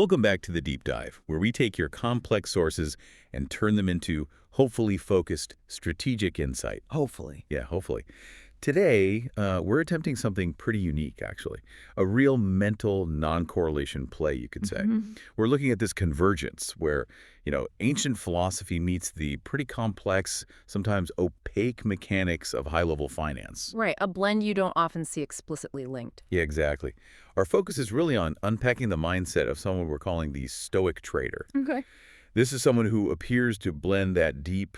Welcome back to the Deep Dive, where we take your complex sources and turn them into hopefully focused, strategic insight. Hopefully. Yeah, hopefully. Today, we're attempting something pretty unique, actually. A real mental non-correlation play, you could say. We're looking at this convergence where, ancient philosophy meets the pretty complex, sometimes opaque mechanics of high-level finance. Right, a blend you don't often see explicitly linked. Yeah, exactly. Our focus is really on unpacking the mindset of someone we're calling the Stoic Trader. Okay. This is someone who appears to blend that deep,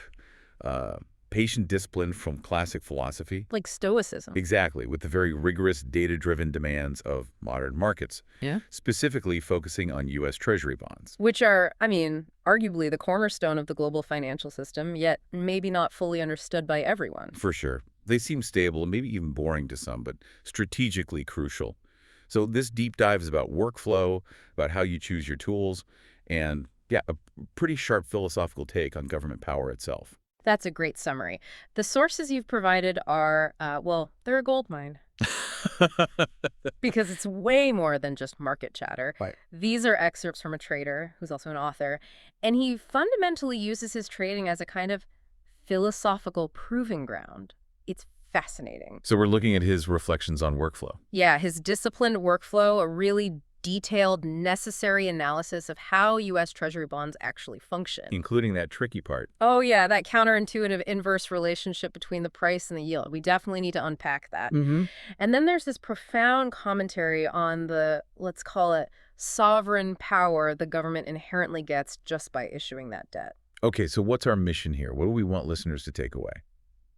patient discipline from classic philosophy. Like stoicism. Exactly, with the very rigorous data-driven demands of modern markets. Yeah. Specifically focusing on U.S. Treasury bonds. Which are, arguably the cornerstone of the global financial system, yet maybe not fully understood by everyone. For sure. They seem stable and maybe even boring to some, but strategically crucial. So this deep dive is about workflow, about how you choose your tools, and yeah, a pretty sharp philosophical take on government power itself. That's a great summary. The sources you've provided are, they're a goldmine. Because it's way more than just market chatter. Right. These are excerpts from a trader who's also an author, and he fundamentally uses his trading as a kind of philosophical proving ground. It's fascinating. So we're looking at his reflections on workflow. Yeah, his disciplined workflow, a really detailed, necessary analysis of how U.S. Treasury bonds actually function. Including that tricky part. Oh, yeah, that counterintuitive inverse relationship between the price and the yield. We definitely need to unpack that. And then there's this profound commentary on the, let's call it, sovereign power the government inherently gets just by issuing that debt. Okay, so what's our mission here? What do we want listeners to take away?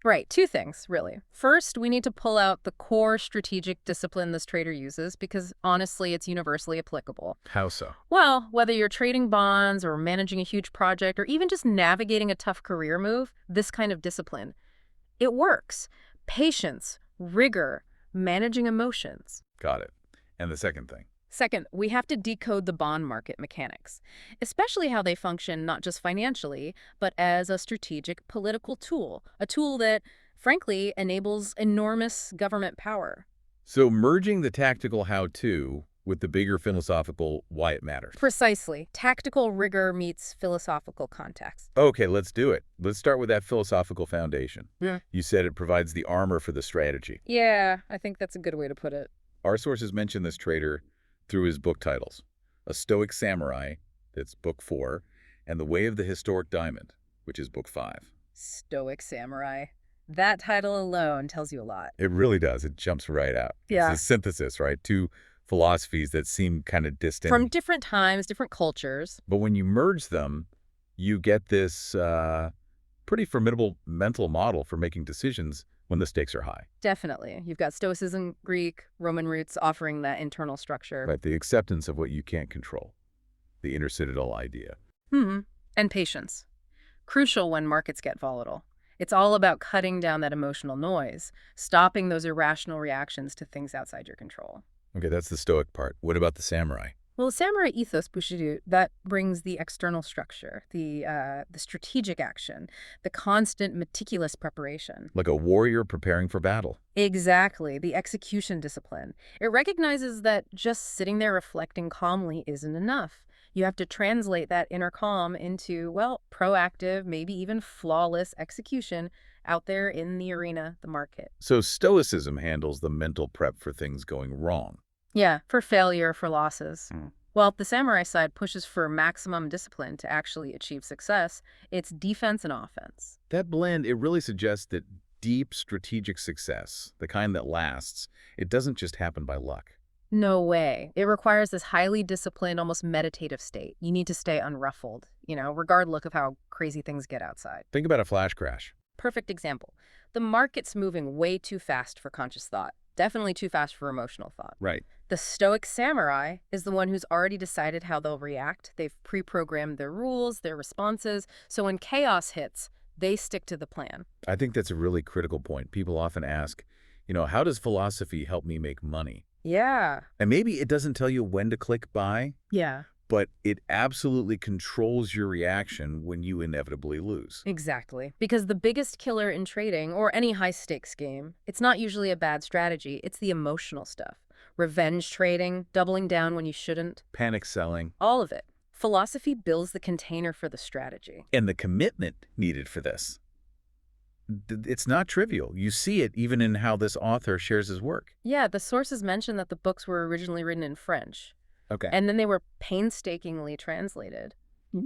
Right, two things, really. First, we need to pull out the core strategic discipline this trader uses because, honestly, it's universally applicable. How so? Well, whether you're trading bonds or managing a huge project or even just navigating a tough career move, this kind of discipline, it works. Patience, rigor, managing emotions. Got it. And the second thing? Second, we have to decode the bond market mechanics, especially how they function not just financially, but as a strategic political tool, a tool that, frankly, enables enormous government power. So merging the tactical how-to with the bigger philosophical why it matters. Precisely. Tactical rigor meets philosophical context. Okay, let's do it. Let's start with that philosophical foundation. Yeah. You said it provides the armor for the strategy. Yeah, I think that's a good way to put it. Our sources mention this trader through his book titles. A Stoic Samurai, that's book 4, and The Way of the Historic Diamond, which is book 5. Stoic Samurai. That title alone tells you a lot. It really does. It jumps right out. Yeah. It's a synthesis, right? Two philosophies that seem kind of distant. From different times, different cultures. But when you merge them, you get this pretty formidable mental model for making decisions when the stakes are high. Definitely. You've got Stoicism, Greek, Roman roots offering that internal structure. Right, the acceptance of what you can't control, the intercitadal idea. And patience. Crucial when markets get volatile. It's all about cutting down that emotional noise, stopping those irrational reactions to things outside your control. Okay, that's the Stoic part. What about the samurai? Well, the samurai ethos, Bushido, that brings the external structure, the strategic action, the constant, meticulous preparation. Like a warrior preparing for battle. Exactly, the execution discipline. It recognizes that just sitting there reflecting calmly isn't enough. You have to translate that inner calm into, proactive, maybe even flawless execution out there in the arena, the market. So Stoicism handles the mental prep for things going wrong. Yeah, for failure, for losses. Well, the samurai side pushes for maximum discipline to actually achieve success. It's defense and offense. That blend, it really suggests that deep strategic success, the kind that lasts, it doesn't just happen by luck. No way. It requires this highly disciplined, almost meditative state. You need to stay unruffled, regardless of how crazy things get outside. Think about a flash crash. Perfect example. The market's moving way too fast for conscious thought. Definitely too fast for emotional thought. Right. The Stoic Samurai is the one who's already decided how they'll react. They've pre-programmed their rules, their responses, so when chaos hits, they stick to the plan. I think that's a really critical point. People often ask, how does philosophy help me make money? Yeah. And maybe it doesn't tell you when to click buy, Yeah. but it absolutely controls your reaction when you inevitably lose. Exactly. Because the biggest killer in trading, or any high-stakes game, it's not usually a bad strategy, it's the emotional stuff. revenge trading, doubling down when you shouldn't, Panic selling. all of it. Philosophy builds the container for the strategy. And the commitment needed for this. It's not trivial. You see it even in how this author shares his work. Yeah, the sources mention that the books were originally written in French, Okay. and then they were painstakingly translated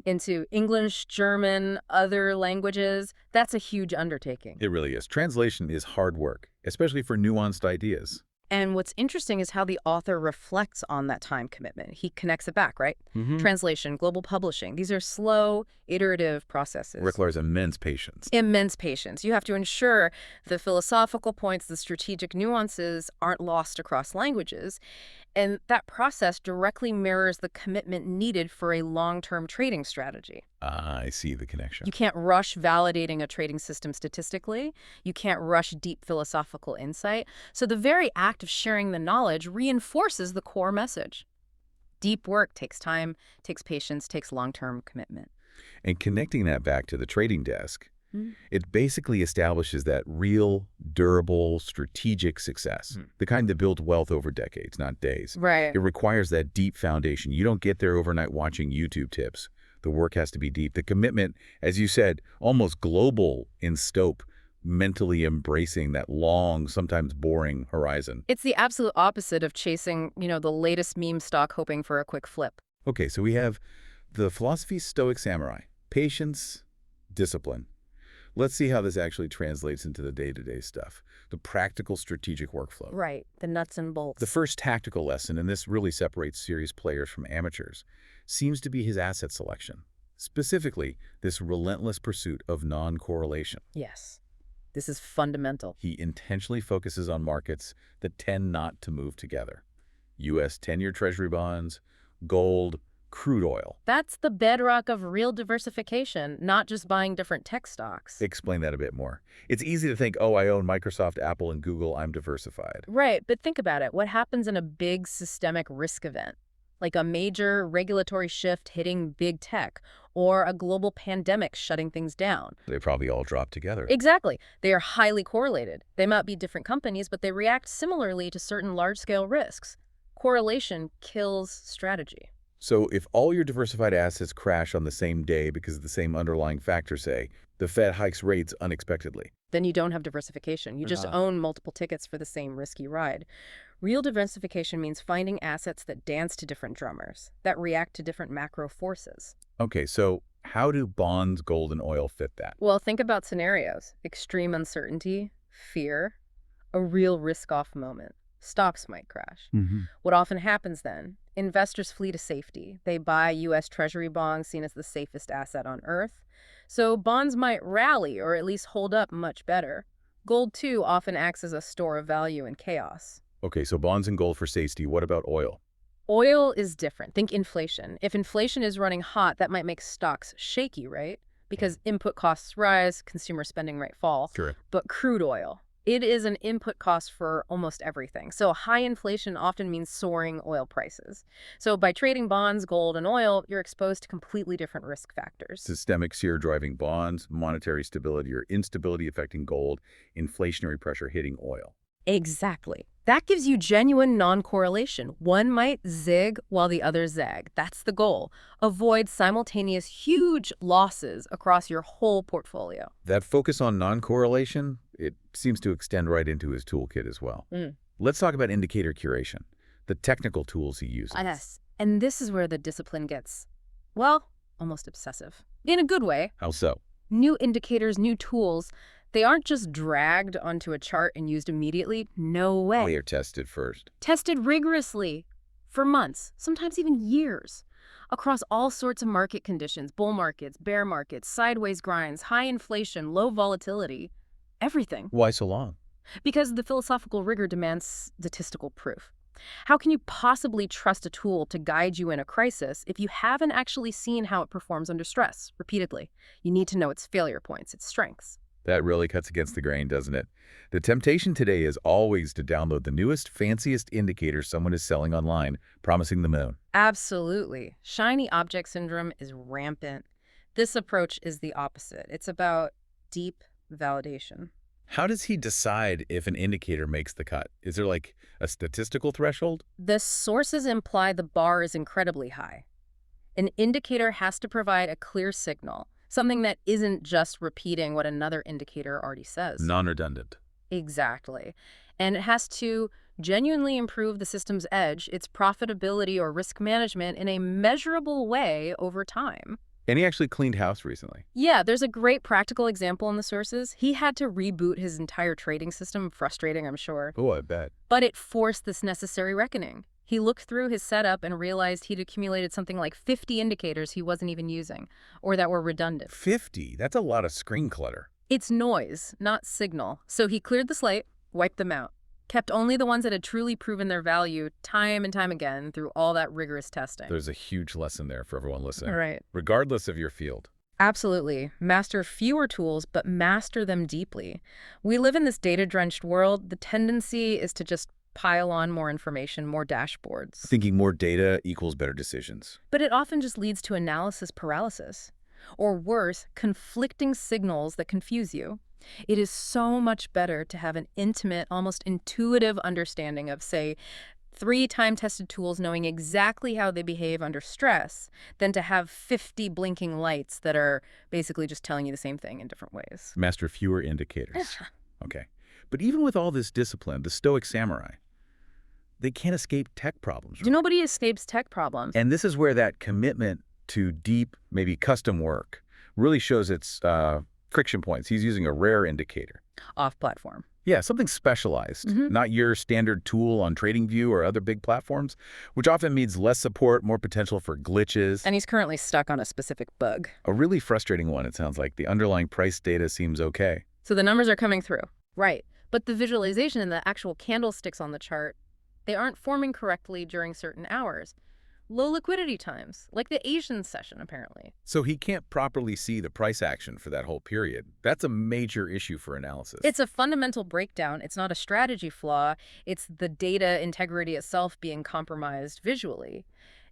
into English, German, other languages. That's a huge undertaking. It really is. Translation is hard work, especially for nuanced ideas. And what's interesting is how the author reflects on that time commitment. He connects it back, right? Mm-hmm. Translation, global publishing. These are slow, iterative processes. Requires immense patience. Immense patience. You have to ensure the philosophical points, the strategic nuances aren't lost across languages. And that process directly mirrors the commitment needed for a long-term trading strategy. Ah, I see the connection. You can't rush validating a trading system statistically. You can't rush deep philosophical insight. So the very act of sharing the knowledge reinforces the core message. Deep work takes time, takes patience, takes long-term commitment. And connecting that back to the trading desk, it basically establishes that real, durable, strategic success, the kind that builds wealth over decades, not days. Right. It requires that deep foundation. You don't get there overnight watching YouTube tips. The work has to be deep. The commitment, as you said, almost global in scope, mentally embracing that long, sometimes boring horizon. It's the absolute opposite of chasing, the latest meme stock hoping for a quick flip. Okay, so we have the philosophy Stoic Samurai, patience, discipline. Let's see how this actually translates into the day-to-day stuff, the practical strategic workflow. Right, the nuts and bolts. The first tactical lesson, and this really separates serious players from amateurs, seems to be his asset selection, specifically this relentless pursuit of non-correlation. Yes, this is fundamental. He intentionally focuses on markets that tend not to move together. U.S. 10-year Treasury Bonds, gold, crude oil. That's the bedrock of real diversification, not just buying different tech stocks. Explain that a bit more. It's easy to think, oh, I own Microsoft, Apple, and Google, I'm diversified. Right, but think about it. What happens in a big systemic risk event, like a major regulatory shift hitting big tech or a global pandemic shutting things down? They probably all drop together. Exactly. They are highly correlated. They might be different companies, but they react similarly to certain large-scale risks. Correlation kills strategy. So if all your diversified assets crash on the same day because of the same underlying factors, say, the Fed hikes rates unexpectedly. Then you don't have diversification. You just own multiple tickets for the same risky ride. Real diversification means finding assets that dance to different drummers, that react to different macro forces. Okay, so how do bonds, gold, and oil fit that? Well, think about scenarios. Extreme uncertainty, fear, a real risk-off moment. Stocks might crash. What often happens then? Investors flee to safety. They buy U.S. Treasury bonds seen as the safest asset on Earth. So bonds might rally or at least hold up much better. Gold, too, often acts as a store of value in chaos. Okay, so bonds and gold for safety. What about oil? Oil is different. Think inflation. If inflation is running hot, that might make stocks shaky, right? Because input costs rise, consumer spending might fall. Sure. But crude oil, it is an input cost for almost everything. So high inflation often means soaring oil prices. So by trading bonds, gold, and oil, you're exposed to completely different risk factors. Systemic fear driving bonds, monetary stability or instability affecting gold, inflationary pressure hitting oil. Exactly. That gives you genuine non-correlation. One might zig while the other zag. That's the goal. Avoid simultaneous huge losses across your whole portfolio. That focus on non-correlation, it seems to extend right into his toolkit as well. Let's talk about indicator curation, the technical tools he uses. Yes. And this is where the discipline gets, well, almost obsessive. In a good way. How so? New indicators, new tools, they aren't just dragged onto a chart and used immediately. No way. They are tested first. Tested rigorously for months, sometimes even years, across all sorts of market conditions, bull markets, bear markets, sideways grinds, high inflation, low volatility, everything. Why so long? Because the philosophical rigor demands statistical proof. How can you possibly trust a tool to guide you in a crisis if you haven't actually seen how it performs under stress repeatedly? You need to know its failure points, its strengths. That really cuts against the grain, doesn't it? The temptation today is always to download the newest, fanciest indicator someone is selling online, promising the moon. Absolutely. Shiny object syndrome is rampant. This approach is the opposite. It's about deep validation. How does he decide if an indicator makes the cut? Is there like a statistical threshold? The sources imply the bar is incredibly high. An indicator has to provide a clear signal, something that isn't just repeating what another indicator already says. Non-redundant. Exactly. And it has to genuinely improve the system's edge, its profitability or risk management in a measurable way over time. And he actually cleaned house recently. Yeah, there's a great practical example in the sources. He had to reboot his entire trading system, frustrating, I'm sure. Oh, I bet. But it forced this necessary reckoning. He looked through his setup and realized he'd accumulated something like 50 indicators he wasn't even using, or that were redundant. 50? That's a lot of screen clutter. It's noise, not signal. So he cleared the slate, wiped them out, kept only the ones that had truly proven their value time and time again through all that rigorous testing. There's a huge lesson there for everyone listening. Right. Regardless of your field. Absolutely. Master fewer tools, but master them deeply. We live in this data-drenched world. The tendency is to just pile on more information, more dashboards. Thinking more data equals better decisions. But it often just leads to analysis paralysis. Or worse, conflicting signals that confuse you. It is so much better to have an intimate, almost intuitive understanding of, say, 3 time-tested tools knowing exactly how they behave under stress than to have 50 blinking lights that are basically just telling you the same thing in different ways. Master fewer indicators. Okay. But even with all this discipline, the Stoic Samurai, they can't escape tech problems. Right? Nobody escapes tech problems. And this is where that commitment to deep, maybe custom work really shows its friction points. He's using a rare indicator. Off-platform. Yeah, something specialized, not your standard tool on TradingView or other big platforms, which often means less support, more potential for glitches. And he's currently stuck on a specific bug. A really frustrating one, it sounds like. The underlying price data seems okay. So the numbers are coming through. Right. But the visualization and the actual candlesticks on the chart, they aren't forming correctly during certain hours. Low liquidity times, like the Asian session, apparently. So he can't properly see the price action for that whole period. That's a major issue for analysis. It's a fundamental breakdown. It's not a strategy flaw. It's the data integrity itself being compromised visually.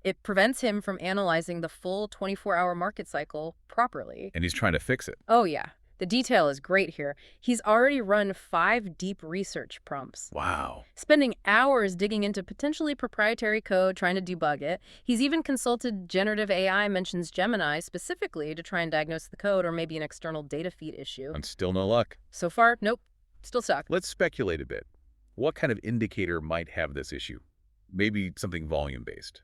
It prevents him from analyzing the full 24-hour market cycle properly. And he's trying to fix it. Oh, yeah. The detail is great here. He's already run 5 deep research prompts. Wow. Spending hours digging into potentially proprietary code, trying to debug it. He's even consulted generative AI, mentions Gemini specifically to try and diagnose the code or maybe an external data feed issue. And still no luck. So far, nope. Still stuck. Let's speculate a bit. What kind of indicator might have this issue? Maybe something volume-based.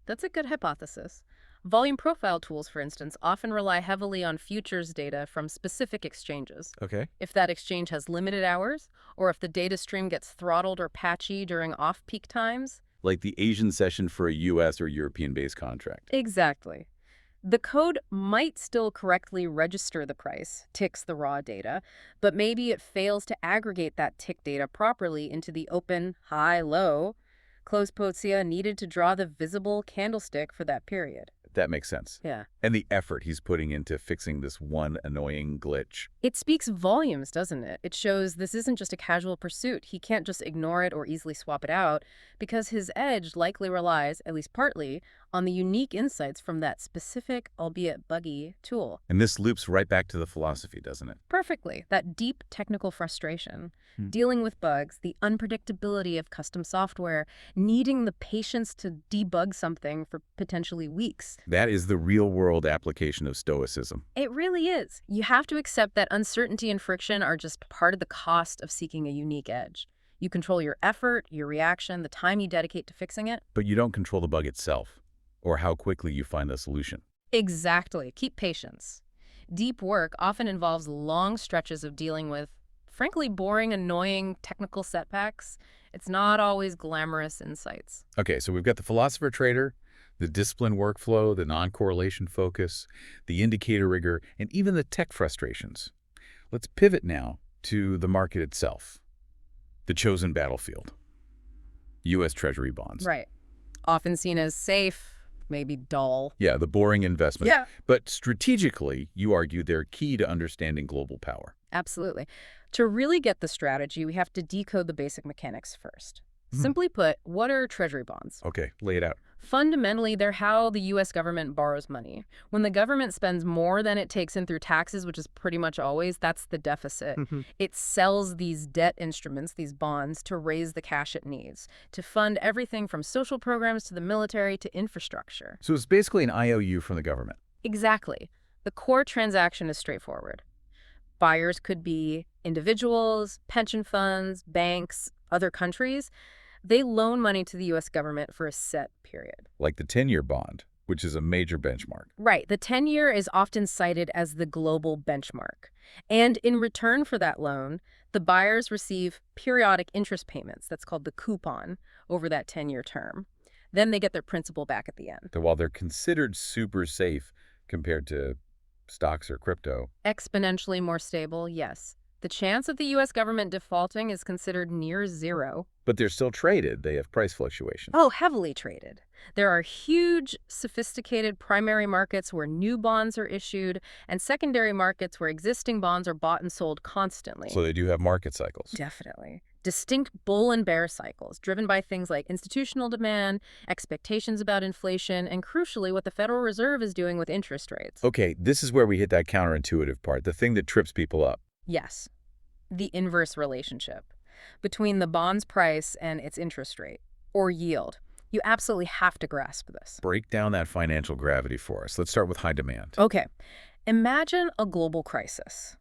That's a good hypothesis. Volume profile tools, for instance, often rely heavily on futures data from specific exchanges. Okay. If that exchange has limited hours, or if the data stream gets throttled or patchy during off-peak times. Like the Asian session for a U.S. or European-based contract. Exactly. The code might still correctly register the price, ticks the raw data, but maybe it fails to aggregate that tick data properly into the open, high, low, close posia needed to draw the visible candlestick for that period. That makes sense. Yeah. And the effort he's putting into fixing this one annoying glitch. It speaks volumes, doesn't it? It shows this isn't just a casual pursuit. He can't just ignore it or easily swap it out because his edge likely relies, at least partly, on the unique insights from that specific, albeit buggy, tool. And this loops right back to the philosophy, doesn't it? Perfectly. That deep technical frustration, dealing with bugs, the unpredictability of custom software, needing the patience to debug something for potentially weeks. That is the real-world application of Stoicism. It really is. You have to accept that uncertainty and friction are just part of the cost of seeking a unique edge. You control your effort, your reaction, the time you dedicate to fixing it. But you don't control the bug itself, or how quickly you find a solution. Exactly. Keep patience. Deep work often involves long stretches of dealing with, frankly, boring, annoying technical setbacks. It's not always glamorous insights. Okay, so we've got the philosopher trader, the discipline workflow, the non-correlation focus, the indicator rigor, and even the tech frustrations. Let's pivot now to the market itself, the chosen battlefield, U.S. Treasury bonds. Right. Often seen as safe, maybe dull. Yeah, the boring investment. Yeah. But strategically, you argue they're key to understanding global power. Absolutely. To really get the strategy, we have to decode the basic mechanics first. Simply put, what are Treasury bonds? Okay, lay it out. Fundamentally, they're how the U.S. government borrows money. When the government spends more than it takes in through taxes, which is pretty much always, that's the deficit. It sells these debt instruments, these bonds, to raise the cash it needs, to fund everything from social programs to the military to infrastructure. So it's basically an IOU from the government. Exactly. The core transaction is straightforward. Buyers could be individuals, pension funds, banks, other countries. They loan money to the U.S. government for a set period. Like the 10-year bond, which is a major benchmark. Right. The 10-year is often cited as the global benchmark. And in return for that loan, the buyers receive periodic interest payments, that's called the coupon, over that 10-year term. Then they get their principal back at the end. So while they're considered super safe compared to stocks or crypto, Exponentially more stable, yes. The chance of the U.S. government defaulting is considered near zero. but they're still traded. They have price fluctuations. Oh, heavily traded. There are huge, sophisticated primary markets where new bonds are issued and secondary markets where existing bonds are bought and sold constantly. So they do have market cycles. Definitely. Distinct bull and bear cycles driven by things like institutional demand, expectations about inflation, and crucially, what the Federal Reserve is doing with interest rates. Okay, this is where we hit that counterintuitive part, the thing that trips people up. Yes, the inverse relationship between the bond's price and its interest rate, or yield. You absolutely have to grasp this. Break down that financial gravity for us. Let's start with high demand. Okay, imagine a global crisis.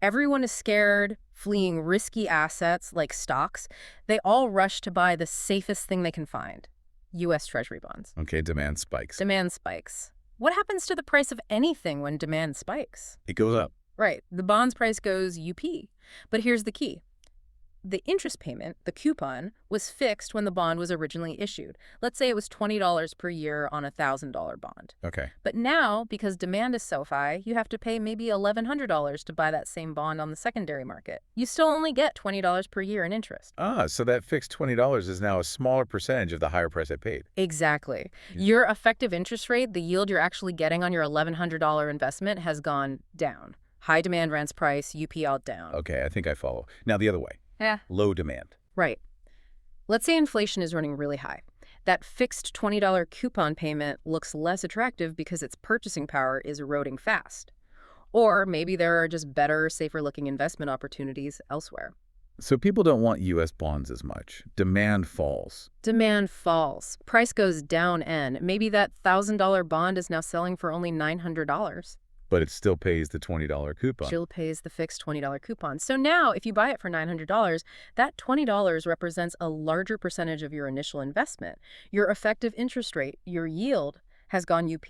Everyone is scared, fleeing risky assets like stocks. They all rush to buy the safest thing they can find, U.S. Treasury bonds. Okay, demand spikes. Demand spikes. What happens to the price of anything when demand spikes? It goes up. Right, the bond's price goes UP. But here's the key. The interest payment, the coupon, was fixed when the bond was originally issued. Let's say it was $20 per year on a $1,000 bond. Okay. But now, because demand is so high, you have to pay maybe $1,100 to buy that same bond on the secondary market. You still only get $20 per year in interest. So that fixed $20 is now a smaller percentage of the higher price I paid. Exactly. Your effective interest rate, the yield you're actually getting on your $1,100 investment, has gone down. High demand rents price, UP all down. Okay, I think I follow. Now the other way. Yeah. Low demand. Right. Let's say inflation is running really high. That fixed $20 coupon payment looks less attractive because its purchasing power is eroding fast. Or maybe there are just better, safer-looking investment opportunities elsewhere. So people don't want U.S. bonds as much. Demand falls. Demand falls. Price goes down and maybe that $1,000 bond is now selling for only $900. But it still pays the $20 coupon. Still pays the fixed $20 coupon. So now, if you buy it for $900, that $20 represents a larger percentage of your initial investment. Your effective interest rate, your yield, has gone UP.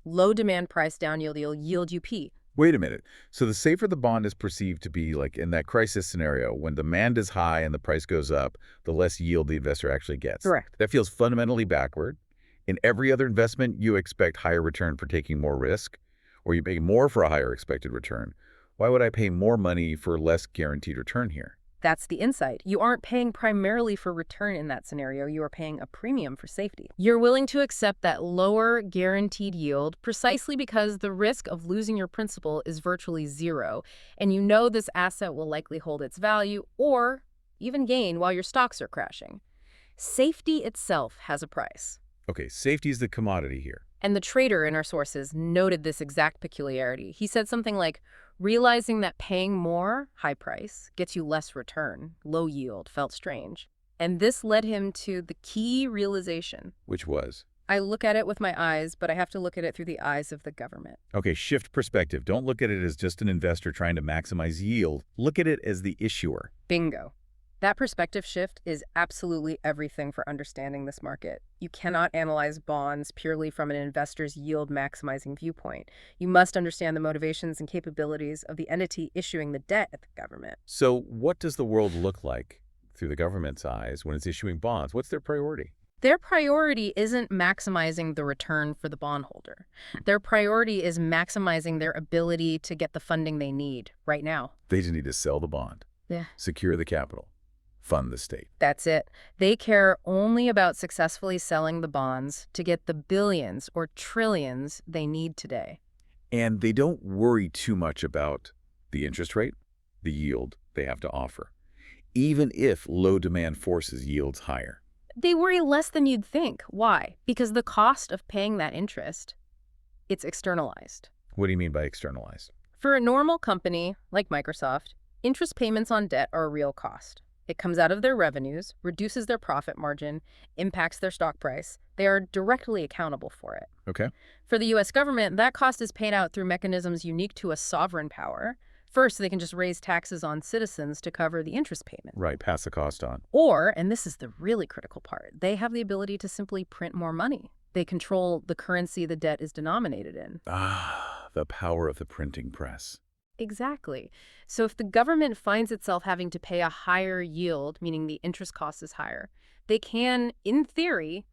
Low demand price down yield UP. Wait a minute. So the safer the bond is perceived to be, like in that crisis scenario, when demand is high and the price goes up, the less yield the investor actually gets. Correct. That feels fundamentally backward. In every other investment, you expect higher return for taking more risk, or you pay more for a higher expected return. Why would I pay more money for less guaranteed return here? That's the insight. You aren't paying primarily for return in that scenario. You are paying a premium for safety. You're willing to accept that lower guaranteed yield precisely because the risk of losing your principal is virtually zero, and you know this asset will likely hold its value or even gain while your stocks are crashing. Safety itself has a price. Okay, safety is the commodity here. And the trader in our sources noted this exact peculiarity. He said something like, realizing that paying more, high price, gets you less return, low yield, felt strange. And this led him to the key realization. Which was? I look at it with my eyes, but I have to look at it through the eyes of the government. Okay, shift perspective. Don't look at it as just an investor trying to maximize yield. Look at it as the issuer. Bingo. That perspective shift is absolutely everything for understanding this market. You cannot analyze bonds purely from an investor's yield-maximizing viewpoint. You must understand the motivations and capabilities of the entity issuing the debt at the government. So what does the world look like through the government's eyes when it's issuing bonds? What's their priority? Their priority isn't maximizing the return for the bondholder. Their priority is maximizing their ability to get the funding they need right now. They just need to sell the bond. Yeah. Secure the capital. Fund the state. That's it. They care only about successfully selling the bonds to get the billions or trillions they need today. And they don't worry too much about the interest rate, the yield they have to offer, even if low demand forces yields higher. They worry less than you'd think. Why? Because the cost of paying that interest, it's externalized. What do you mean by externalized? For a normal company like Microsoft, interest payments on debt are a real cost. It comes out of their revenues, reduces their profit margin, impacts their stock price. They are directly accountable for it. Okay. For the U.S. government, that cost is paid out through mechanisms unique to a sovereign power. First, they can just raise taxes on citizens to cover the interest payment. Right, pass the cost on. Or, and this is the really critical part, they have the ability to simply print more money. They control the currency the debt is denominated in. Ah, the power of the printing press. Exactly. So if the government finds itself having to pay a higher yield, meaning the interest cost is higher, they can, in theory,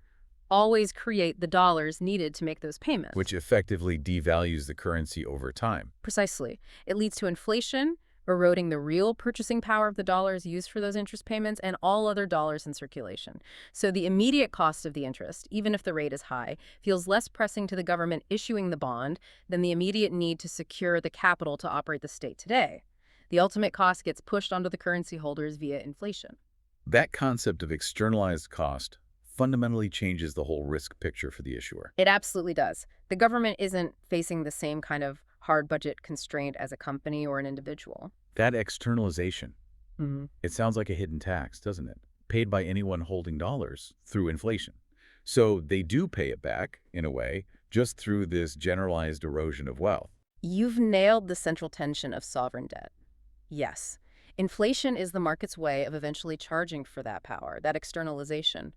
always create the dollars needed to make those payments. Which effectively devalues the currency over time. Precisely. It leads to inflation, eroding the real purchasing power of the dollars used for those interest payments and all other dollars in circulation. So the immediate cost of the interest, even if the rate is high, feels less pressing to the government issuing the bond than the immediate need to secure the capital to operate the state today. The ultimate cost gets pushed onto the currency holders via inflation. That concept of externalized cost fundamentally changes the whole risk picture for the issuer. It absolutely does. The government isn't facing the same kind of hard budget constraint as a company or an individual. That externalization, Mm-hmm. it sounds like a hidden tax, doesn't it? Paid by anyone holding dollars through inflation. So they do pay it back, in a way, just through this generalized erosion of wealth. You've nailed the central tension of sovereign debt. Yes, inflation is the market's way of eventually charging for that power, that externalization.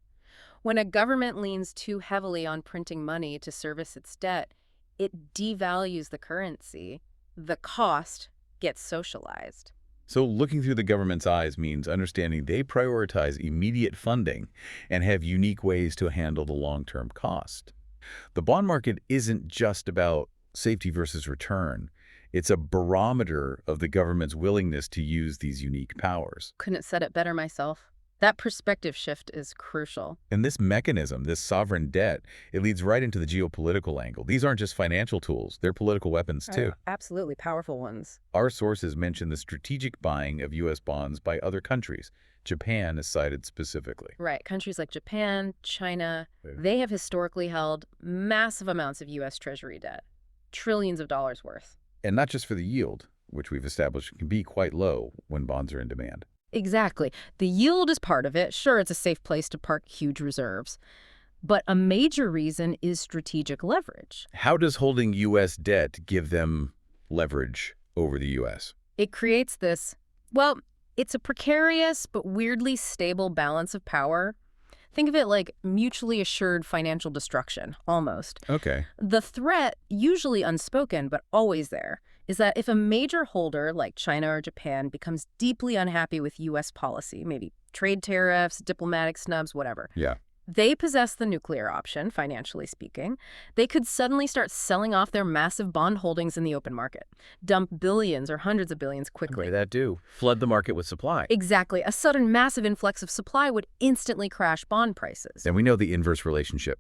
When a government leans too heavily on printing money to service its debt, it devalues the currency. The cost gets socialized. So looking through the government's eyes means understanding they prioritize immediate funding and have unique ways to handle the long-term cost. The bond market isn't just about safety versus return. It's a barometer of the government's willingness to use these unique powers. Couldn't have said it better myself. That perspective shift is crucial. And this mechanism, this sovereign debt, it leads right into the geopolitical angle. These aren't just financial tools, they're political weapons too. Absolutely powerful ones. Our sources mention the strategic buying of U.S. bonds by other countries. Japan is cited specifically. Right. Countries like Japan, China, Yeah. they have historically held massive amounts of U.S. Treasury debt, trillions of dollars worth. And not just for the yield, which we've established can be quite low when bonds are in demand. Exactly. The yield is part of it. Sure, it's a safe place to park huge reserves. But a major reason is strategic leverage. How does holding U.S. debt give them leverage over the U.S.? It creates this, well, it's a precarious but weirdly stable balance of power. Think of it like mutually assured financial destruction, almost. Okay. The threat, usually unspoken but always there, is that if a major holder like China or Japan becomes deeply unhappy with U.S. policy, maybe trade tariffs, diplomatic snubs, whatever, Yeah. they possess the nuclear option, financially speaking. They could suddenly start selling off their massive bond holdings in the open market, dump billions or hundreds of billions quickly. Okay, that do. Flood the market with supply. Exactly. A sudden massive influx of supply would instantly crash bond prices. And we know the inverse relationship.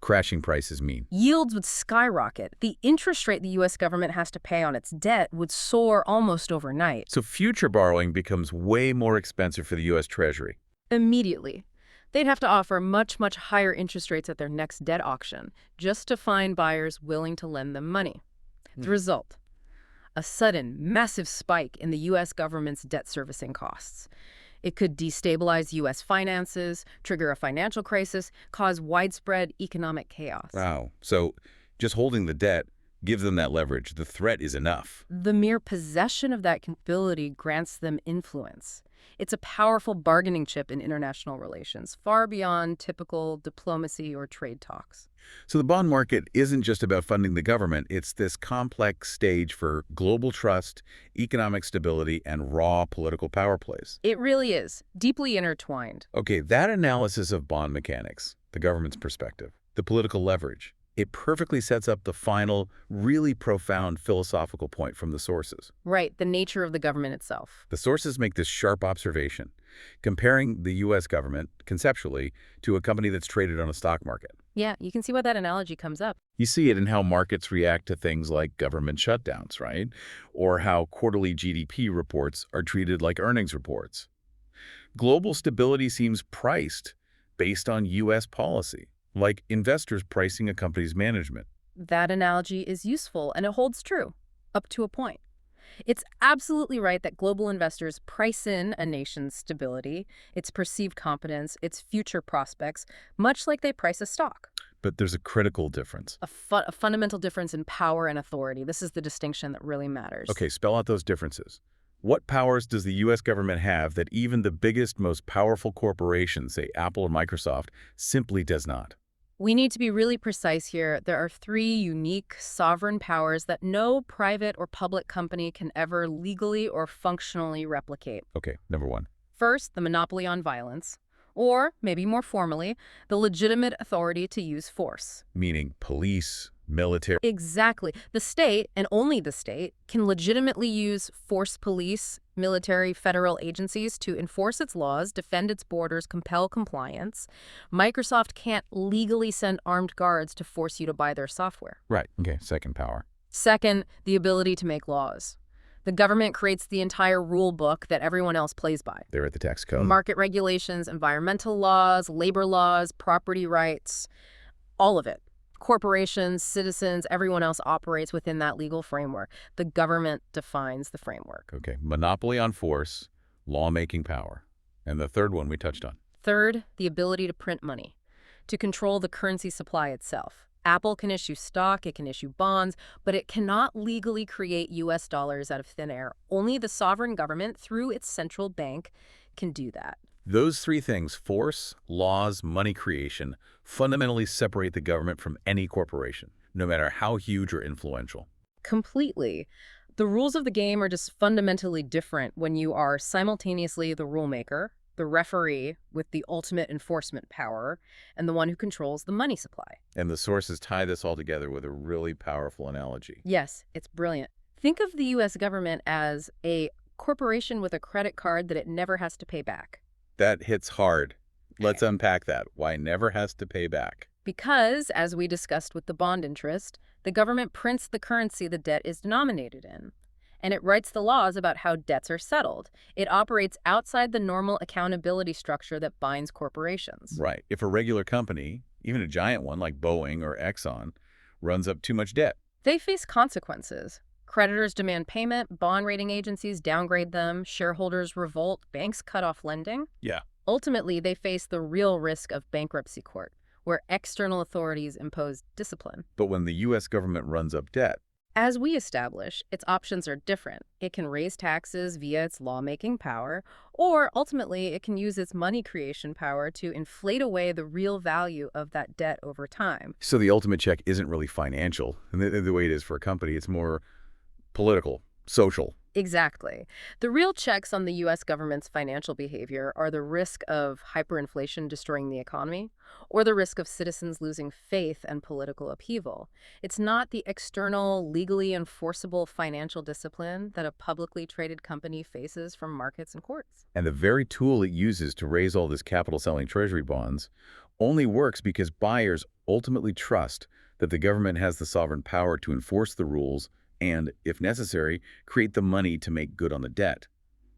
Crashing prices mean. Yields would skyrocket. The interest rate the U.S. government has to pay on its debt would soar almost overnight. So future borrowing becomes way more expensive for the U.S. Treasury. Immediately. They'd have to offer much, much higher interest rates at their next debt auction just to find buyers willing to lend them money. The result? A sudden, massive spike in the U.S. government's debt servicing costs. It could destabilize U.S. finances, trigger a financial crisis, cause widespread economic chaos. Wow. So just holding the debt gives them that leverage. The threat is enough. The mere possession of that capability grants them influence. It's a powerful bargaining chip in international relations, far beyond typical diplomacy or trade talks. So the bond market isn't just about funding the government. It's this complex stage for global trust, economic stability, and raw political power plays. It really is, deeply intertwined. Okay, that analysis of bond mechanics, the government's perspective, the political leverage, it perfectly sets up the final, really profound philosophical point from the sources. Right, the nature of the government itself. The sources make this sharp observation, comparing the U.S. government, conceptually, to a company that's traded on a stock market. Yeah, you can see why that analogy comes up. You see it in how markets react to things like government shutdowns, right? Or how quarterly GDP reports are treated like earnings reports. Global stability seems priced, based on U.S. policy, like investors pricing a company's management. That analogy is useful and it holds true, up to a point. It's absolutely right that global investors price in a nation's stability, its perceived competence, its future prospects, much like they price a stock. But there's a critical difference. A fundamental difference in power and authority. This is the distinction that really matters. Okay, spell out those differences. What powers does the U.S. government have that even the biggest, most powerful corporations, say Apple or Microsoft, simply does not? We need to be really precise here. There are three unique sovereign powers that no private or public company can ever legally or functionally replicate. Okay, number one. First, the monopoly on violence, or maybe more formally, the legitimate authority to use force. Meaning police, military. Exactly. The state, and only the state, can legitimately use force police, military, federal agencies to enforce its laws, defend its borders, compel compliance. Microsoft can't legally send armed guards to force you to buy their software. Right. Okay, second power. Second, the ability to make laws. The government creates the entire rule book that everyone else plays by. They're at the tax code. Market regulations, environmental laws, labor laws, property rights, all of it. Corporations, citizens, everyone else operates within that legal framework. The government defines the framework. Okay, monopoly on force, lawmaking power. And the third one we touched on. Third, the ability to print money, to control the currency supply itself. Apple can issue stock, it can issue bonds, but it cannot legally create U.S. dollars out of thin air. Only the sovereign government, through its central bank, can do that. Those three things, force, laws, money creation, fundamentally separate the government from any corporation, no matter how huge or influential. Completely. The rules of the game are just fundamentally different when you are simultaneously the rulemaker, the referee with the ultimate enforcement power, and the one who controls the money supply. And the sources tie this all together with a really powerful analogy. Yes, it's brilliant. Think of the U.S. government as a corporation with a credit card that it never has to pay back. That hits hard. Let's unpack that. Why never has to pay back. Because, as we discussed with the bond interest, the government prints the currency the debt is denominated in. And it writes the laws about how debts are settled. It operates outside the normal accountability structure that binds corporations. Right. If a regular company, even a giant one like Boeing or Exxon, runs up too much debt, they face consequences. Creditors demand payment, bond rating agencies downgrade them, shareholders revolt, banks cut off lending. yeah, Ultimately, they face the real risk of bankruptcy court, where external authorities impose discipline. but when the U.S. government runs up debt, As we establish, its options are different. It can raise taxes via its lawmaking power, or ultimately it can use its money creation power to inflate away the real value of that debt over time. so the ultimate check isn't really financial. And the way it is for a company, it's more political, social. Exactly. The real checks on the U.S. government's financial behavior are the risk of hyperinflation destroying the economy or the risk of citizens losing faith and political upheaval. It's not the external, legally enforceable financial discipline that a publicly traded company faces from markets and courts. And the very tool it uses to raise all this capital selling Treasury bonds only works because buyers ultimately trust that the government has the sovereign power to enforce the rules and, if necessary, create the money to make good on the debt,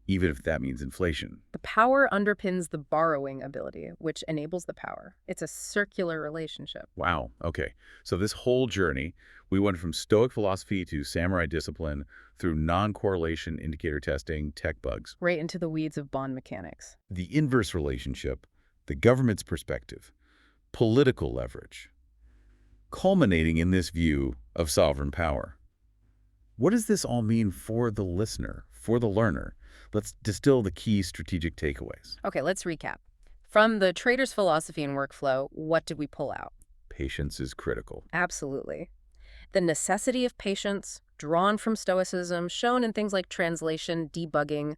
even if that means inflation. The power underpins the borrowing ability, which enables the power. It's a circular relationship. Wow, okay. So this whole journey, we went from Stoic philosophy to samurai discipline through non-correlation indicator testing, tech bugs. Right into the weeds of bond mechanics. The inverse relationship, the government's perspective, political leverage, culminating in this view of sovereign power. What does this all mean for the listener, for the learner? Let's distill the key strategic takeaways. Okay, let's recap. From the trader's philosophy and workflow, what did we pull out? Patience is critical. Absolutely. The necessity of patience, drawn from Stoicism, shown in things like translation, debugging.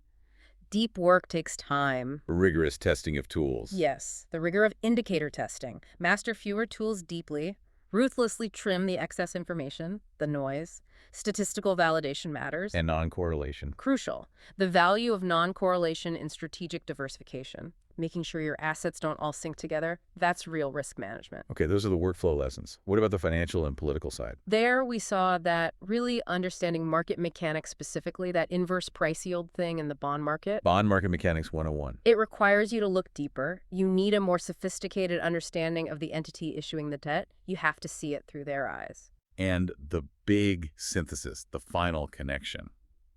Deep work takes time. Rigorous testing of tools. Yes, the rigor of indicator testing. Master fewer tools deeply, ruthlessly trim the excess information, the noise. Statistical validation matters. And non-correlation. Crucial. The value of non-correlation in strategic diversification, making sure your assets don't all sync together, that's real risk management. Okay, those are the workflow lessons. What about the financial and political side? There we saw that really understanding market mechanics, specifically that inverse price yield thing in the bond market. Bond market mechanics 101. It requires you to look deeper. You need a more sophisticated understanding of the entity issuing the debt. You have to see it through their eyes. And the big synthesis, the final connection.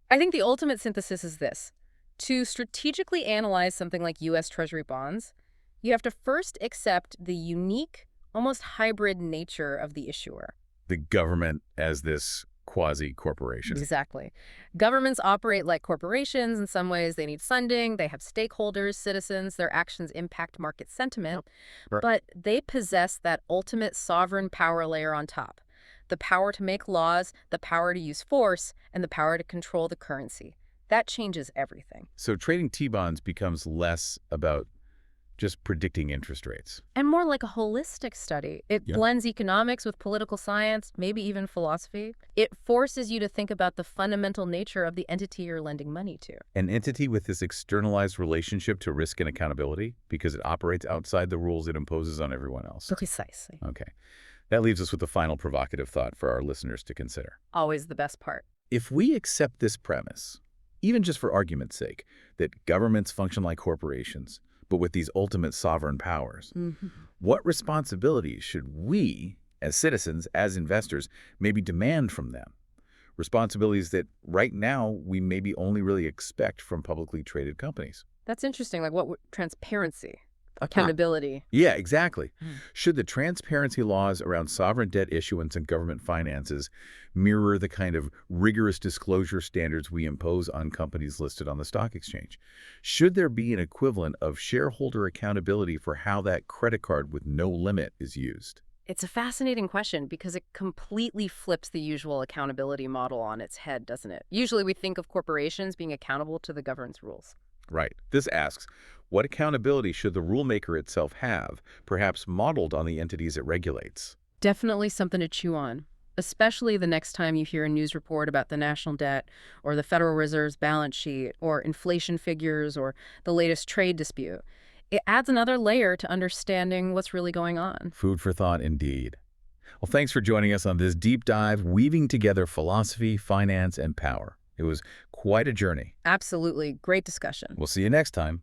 I think the ultimate synthesis is this. To strategically analyze something like U.S. Treasury bonds, you have to first accept the unique, almost hybrid nature of the issuer. The government as this quasi-corporation. Exactly. Governments operate like corporations in some ways. They need funding, they have stakeholders, citizens, their actions impact market sentiment, Right. but they possess that ultimate sovereign power layer on top. The power to make laws, the power to use force, and the power to control the currency. That changes everything. So trading T-bonds becomes less about just predicting interest rates. And more like a holistic study. It Yeah. blends economics with political science, maybe even philosophy. It forces you to think about the fundamental nature of the entity you're lending money to. An entity with this externalized relationship to risk and accountability because it operates outside the rules it imposes on everyone else. Precisely. Okay. That leaves us with the final provocative thought for our listeners to consider. Always the best part. If we accept this premise, even just for argument's sake, that governments function like corporations, but with these ultimate sovereign powers, what responsibilities should we, as citizens, as investors, maybe demand from them? Responsibilities that right now we maybe only really expect from publicly traded companies. That's interesting. Like transparency, accountability. Yeah, exactly. Should the transparency laws around sovereign debt issuance and government finances mirror the kind of rigorous disclosure standards we impose on companies listed on the stock exchange? Should there be an equivalent of shareholder accountability for how that credit card with no limit is used? It's a fascinating question because it completely flips the usual accountability model on its head, doesn't it? Usually we think of corporations being accountable to the government's rules. Right. This asks, what accountability should the rulemaker itself have, perhaps modeled on the entities it regulates? Definitely something to chew on, especially the next time you hear a news report about the national debt or the Federal Reserve's balance sheet or inflation figures or the latest trade dispute. It adds another layer to understanding what's really going on. Food for thought indeed. Well, thanks for joining us on this deep dive, weaving together philosophy, finance, and power. It was quite a journey. Absolutely. Great discussion. We'll see you next time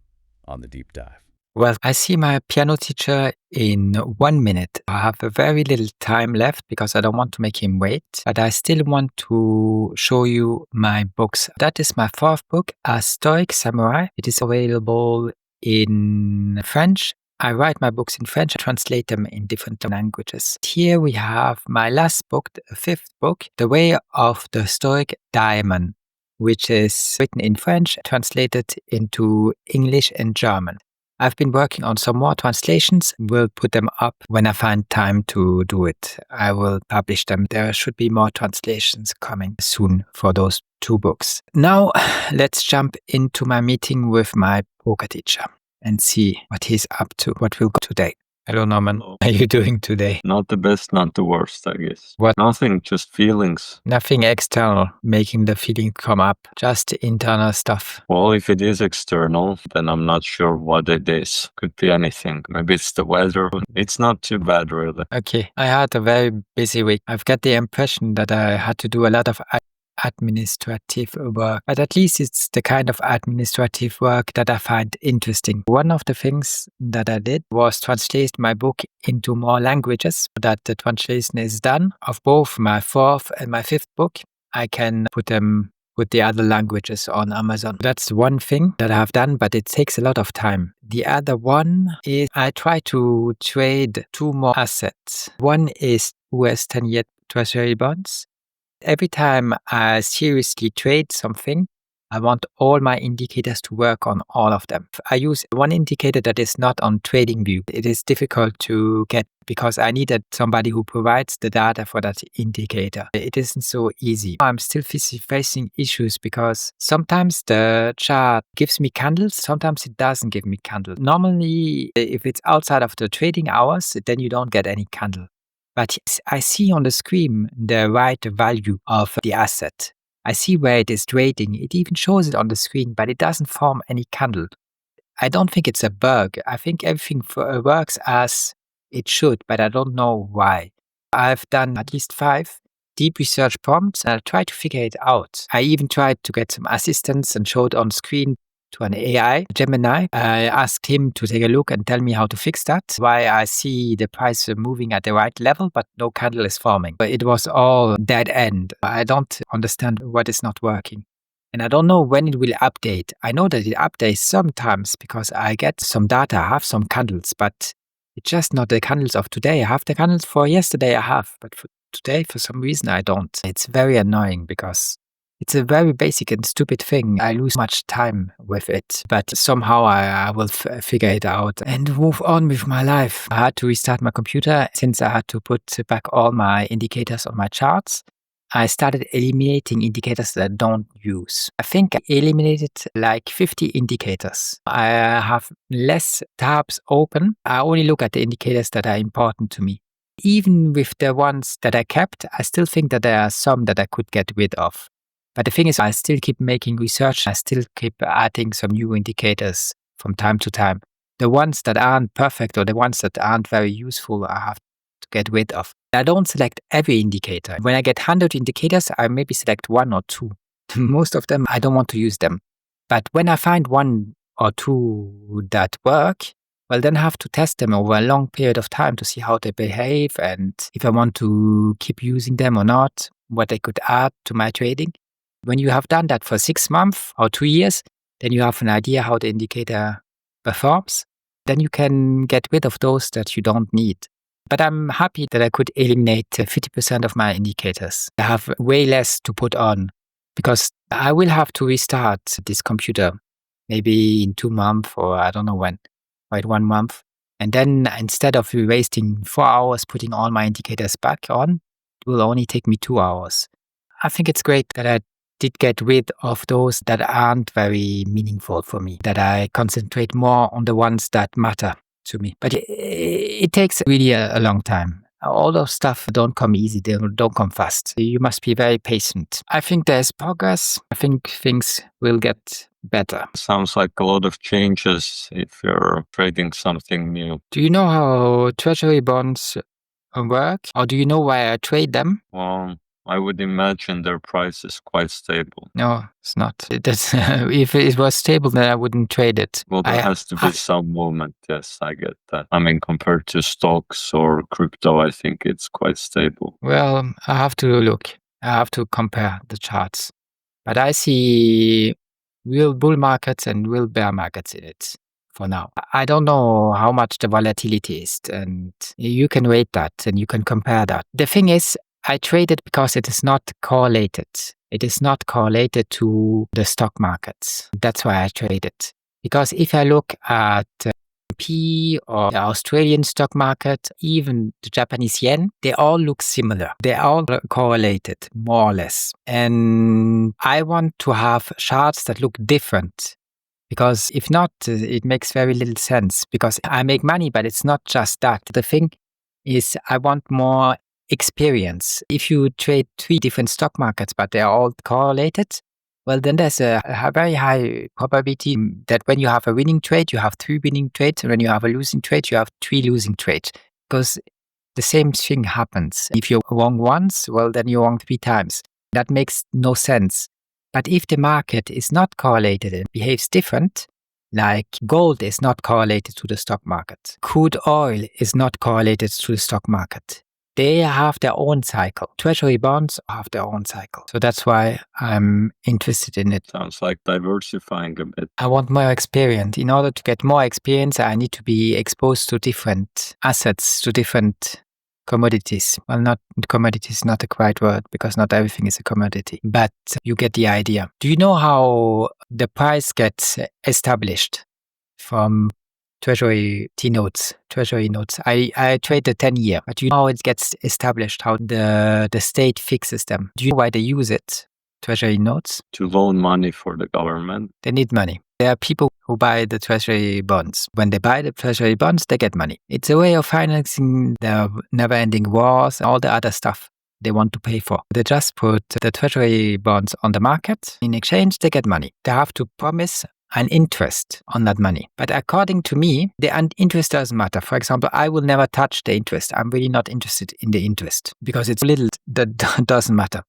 on the deep dive. Well, I see my piano teacher in 1 minute. I have a very little time left because I don't want to make him wait, but I still want to show you my books. That is my fourth book, A Stoic Samurai. It is available in French. I write my books in French, I translate them in different languages. Here we have my last book, the fifth book, The Way of the Stoic Diamond, which is written in French, translated into English and German. I've been working on some more translations. We'll put them up when I find time to do it. I will publish them. There should be more translations coming soon for those two books. Now, let's jump into my meeting with my poker teacher and see what he's up to, what we'll go today. Hello, Norman. Hello. How are you doing today? Not the best, not the worst, I guess. What? Nothing, just feelings. Nothing external making the feeling come up, just internal stuff. Well, if it is external, then I'm not sure what it is. Could be anything. Maybe it's the weather. It's not too bad, really. Okay, I had a very busy week. I've got the impression that I had to do a lot of administrative work, but at least it's the kind of administrative work that I find interesting. One of the things that I did was translate my book into more languages, so that the translation is done of both my fourth and my fifth book. I can put them with the other languages on Amazon. That's one thing that I have done, but it takes a lot of time. The other one is I try to trade two more assets. One is US 10-year Treasury Bonds. Every time I seriously trade something, I want all my indicators to work on all of them. I use one indicator that is not on TradingView. It is difficult to get because I needed somebody who provides the data for that indicator. It isn't so easy. I'm still facing issues because sometimes the chart gives me candles, sometimes it doesn't give me candles. Normally, if it's outside of the trading hours, then you don't get any candle. But I see on the screen the right value of the asset. I see where it is trading. It even shows it on the screen, but it doesn't form any candle. I don't think it's a bug. I think everything works as it should, but I don't know why. I've done at least 5 deep research prompts and I tried to figure it out. I even tried to get some assistance and showed on screen to an AI, Gemini. I asked him to take a look and tell me how to fix that, why I see the price moving at the right level, but no candle is forming. But it was all dead end. I don't understand what is not working. And I don't know when it will update. I know that it updates sometimes because I get some data, I have some candles, but it's just not the candles of today. I have the candles for yesterday I have, but for today, for some reason, I don't. It's very annoying because it's a very basic and stupid thing. I lose much time with it, but somehow I will figure it out and move on with my life. I had to restart my computer since I had to put back all my indicators on my charts. I started eliminating indicators that I don't use. I think I eliminated like 50 indicators. I have less tabs open. I only look at the indicators that are important to me. Even with the ones that I kept, I still think that there are some that I could get rid of. But the thing is, I still keep making research. I still keep adding some new indicators from time to time. The ones that aren't perfect or the ones that aren't very useful, I have to get rid of. I don't select every indicator. When I get 100 indicators, I maybe select 1 or 2. Most of them, I don't want to use them. But when I find 1 or 2 that work, well, then I have to test them over a long period of time to see how they behave and if I want to keep using them or not, what they could add to my trading. When you have done that for 6 months or 2 years, then you have an idea how the indicator performs. Then you can get rid of those that you don't need. But I'm happy that I could eliminate 50% of my indicators. I have way less to put on because I will have to restart this computer maybe in 2 months or I don't know when, or in 1 month. And then instead of wasting 4 hours putting all my indicators back on, it will only take me 2 hours. I think it's great that I did get rid of those that aren't very meaningful for me, that I concentrate more on the ones that matter to me. But it takes really a long time. All those stuff don't come easy, they don't come fast. You must be very patient. I think there's progress. I think things will get better. Sounds like a lot of changes if you're trading something new. Do you know how Treasury Bonds work? Or do you know why I trade them? Well, I would imagine their price is quite stable. No, it's not. If it was stable, then I wouldn't trade it. Well, there has to be some movement. Yes, I get that. I mean, compared to stocks or crypto, I think it's quite stable. Well, I have to look. I have to compare the charts. But I see real bull markets and real bear markets in it for now. I don't know how much the volatility is, and you can rate that and you can compare that. The thing is, I trade it because it is not correlated. It is not correlated to the stock markets. That's why I trade it. Because if I look at P or the Australian stock market, even the Japanese yen, they all look similar. They're all correlated, more or less. And I want to have charts that look different. Because if not, it makes very little sense. Because I make money, but it's not just that. The thing is, I want more experience. If you trade 3 different stock markets, but they're all correlated, well, then there's a very high probability that when you have a winning trade, you have 3 winning trades, and when you have a losing trade, you have 3 losing trades. Because the same thing happens. If you're wrong once, well, then you're wrong 3 times. That makes no sense. But if the market is not correlated and behaves different, like gold is not correlated to the stock market, crude oil is not correlated to the stock market, they have their own cycle. Treasury bonds have their own cycle. So that's why I'm interested in it. Sounds like diversifying a bit. I want more experience. In order to get more experience, I need to be exposed to different assets, to different commodities. Well, not commodities, not the right word, because not everything is a commodity. But you get the idea. Do you know how the price gets established from Treasury notes? I trade the 10-year, but you know how it gets established, how the state fixes them. Do you know why they use it? Treasury notes? To loan money for the government. They need money. There are people who buy the Treasury bonds. When they buy the Treasury bonds, they get money. It's a way of financing their never-ending wars and all the other stuff they want to pay for. They just put the Treasury bonds on the market. In exchange, they get money. They have to promise an interest on that money. But according to me, the interest doesn't matter. For example, I will never touch the interest. I'm really not interested in the interest because it's little that doesn't matter.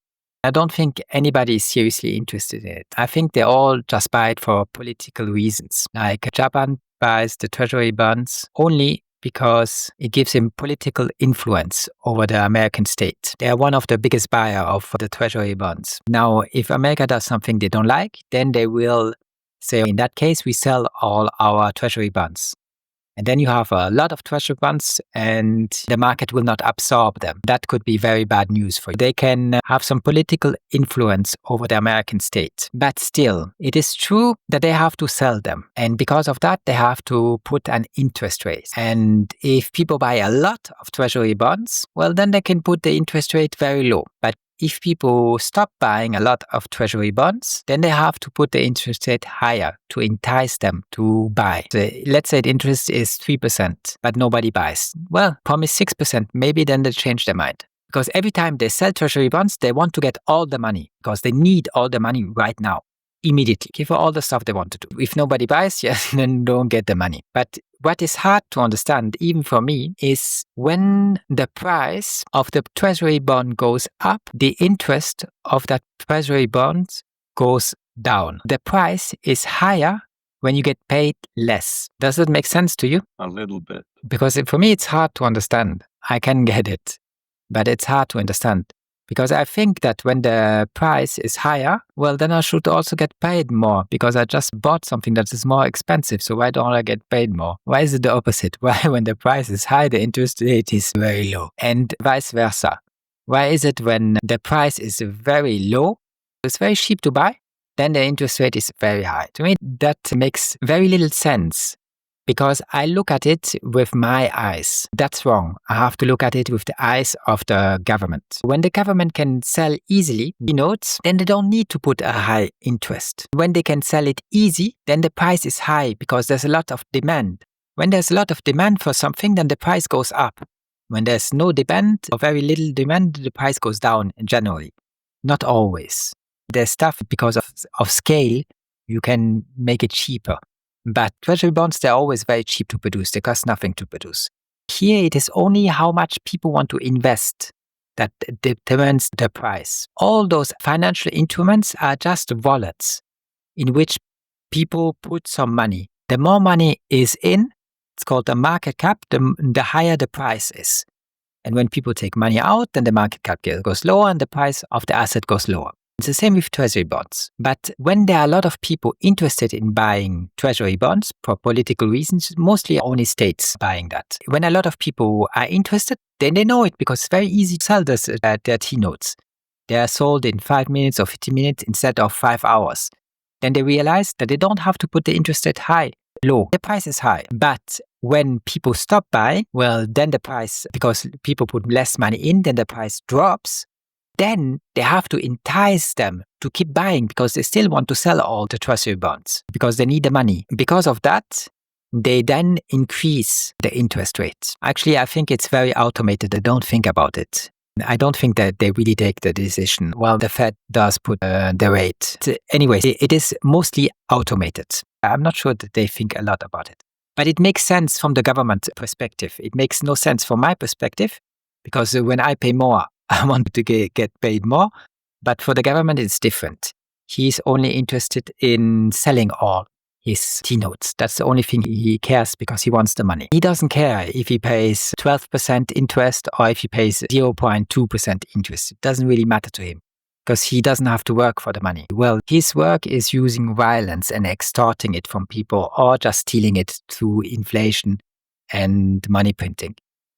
I don't think anybody is seriously interested in it. I think they all just buy it for political reasons. Like Japan buys the Treasury bonds only because it gives him political influence over the American state. They are one of the biggest buyers of the Treasury bonds. Now, if America does something they don't like, then they will say, in that case, we sell all our Treasury bonds. And then you have a lot of Treasury bonds and the market will not absorb them. That could be very bad news for you. They can have some political influence over the American state. But still, it is true that they have to sell them. And because of that, they have to put an interest rate. And if people buy a lot of Treasury bonds, well, then they can put the interest rate very low. But if people stop buying a lot of Treasury bonds, then they have to put the interest rate higher to entice them to buy. So let's say the interest is 3%, but nobody buys. Well, promise 6%, maybe then they change their mind. Because every time they sell Treasury bonds, they want to get all the money because they need all the money right now, immediately, for all the stuff they want to do. If nobody buys, yes, then don't get the money. But what is hard to understand, even for me, is when the price of the Treasury bond goes up, the interest of that Treasury bond goes down. The price is higher when you get paid less. Does that make sense to you? A little bit. Because for me, it's hard to understand. I can get it, but it's hard to understand. Because I think that when the price is higher, well, then I should also get paid more because I just bought something that is more expensive. So why don't I get paid more? Why is it the opposite? Why, when the price is high, the interest rate is very low? And vice versa. Why is it when the price is very low, it's very cheap to buy, then the interest rate is very high? To me, that makes very little sense. Because I look at it with my eyes. That's wrong. I have to look at it with the eyes of the government. When the government can sell easily notes, then they don't need to put a high interest. When they can sell it easy, then the price is high because there's a lot of demand. When there's a lot of demand for something, then the price goes up. When there's no demand or very little demand, the price goes down generally. Not always. There's stuff because of scale, you can make it cheaper. But Treasury bonds, they're always very cheap to produce. They cost nothing to produce. Here, it is only how much people want to invest that determines the price. All those financial instruments are just wallets in which people put some money. The more money is in, it's called the market cap, the higher the price is. And when people take money out, then the market cap goes lower and the price of the asset goes lower. It's the same with Treasury bonds. But when there are a lot of people interested in buying Treasury bonds for political reasons, mostly only states buying that. When a lot of people are interested, then they know it because it's very easy to sell their T-notes. They are sold in 5 minutes or 50 minutes instead of 5 hours. Then they realize that they don't have to put the interest rate low. The price is high. But when people stop buying, well, then the price, because people put less money in, then the price drops. Then they have to entice them to keep buying because they still want to sell all the Treasury bonds because they need the money. Because of that, they then increase the interest rates. Actually, I think it's very automated. They don't think about it. I don't think that they really take the decision. Well, the Fed does put the rate. Anyway, it is mostly automated. I'm not sure that they think a lot about it. But it makes sense from the government perspective. It makes no sense from my perspective because when I pay more, I want to get paid more, but for the government, it's different. He's only interested in selling all his T-notes. That's the only thing he cares because he wants the money. He doesn't care if he pays 12% interest or if he pays 0.2% interest. It doesn't really matter to him because he doesn't have to work for the money. Well, his work is using violence and extorting it from people or just stealing it through inflation and money printing.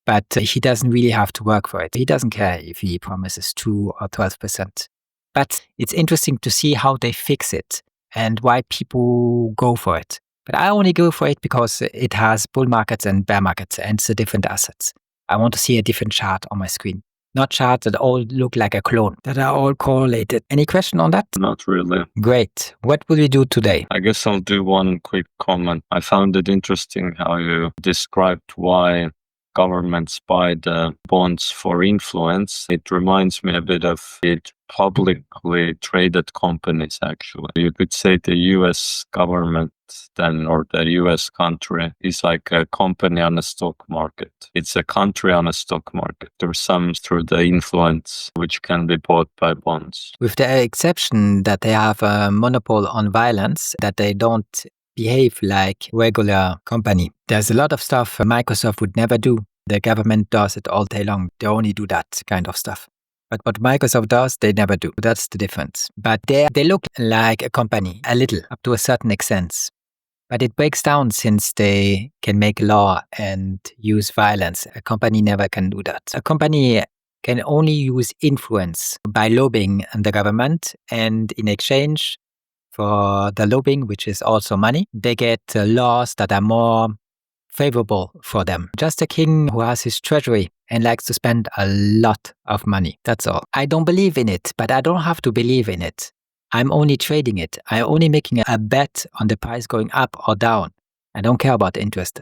But he doesn't really have to work for it. He doesn't care if he promises 2 or 12%. But it's interesting to see how they fix it and why people go for it. But I only go for it because it has bull markets and bear markets and it's a different assets. I want to see a different chart on my screen. not charts that all look like a clone, that are all correlated. Any question on that? Not really. Great. What will we do today? I guess I'll do one quick comment. I found it interesting how you described why governments buy the bonds for influence. It reminds me a bit of it publicly traded companies, actually. You could say the US government then, or the US country, is like a company on a stock market. It's a country on a stock market. There's some through the influence which can be bought by bonds. With the exception that they have a monopoly on violence, that they don't behave like regular company. There's a lot of stuff Microsoft would never do. The government does it all day long. They only do that kind of stuff. But what Microsoft does, they never do. That's the difference. But they look like a company, a little, up to a certain extent. But it breaks down since they can make law and use violence. A company never can do that. A company can only use influence by lobbying the government, and in exchange for the lobbying, which is also money, they get laws that are more favorable for them. Just a king who has his treasury and likes to spend a lot of money. That's all. I don't believe in it, but I don't have to believe in it. I'm only trading it. I'm only making a bet on the price going up or down. I don't care about the interest.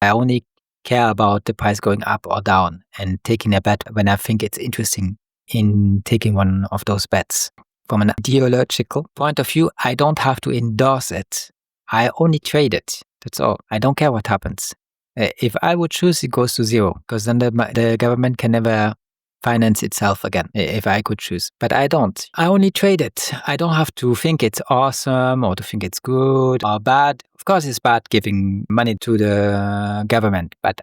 I only care about the price going up or down and taking a bet when I think it's interesting in taking one of those bets. From an ideological point of view, I don't have to endorse it. I only trade it. That's all. I don't care what happens. If I would choose, it goes to zero, because then the government can never finance itself again, if I could choose. But I don't. I only trade it. I don't have to think it's awesome or to think it's good or bad. Of course, it's bad giving money to the government, but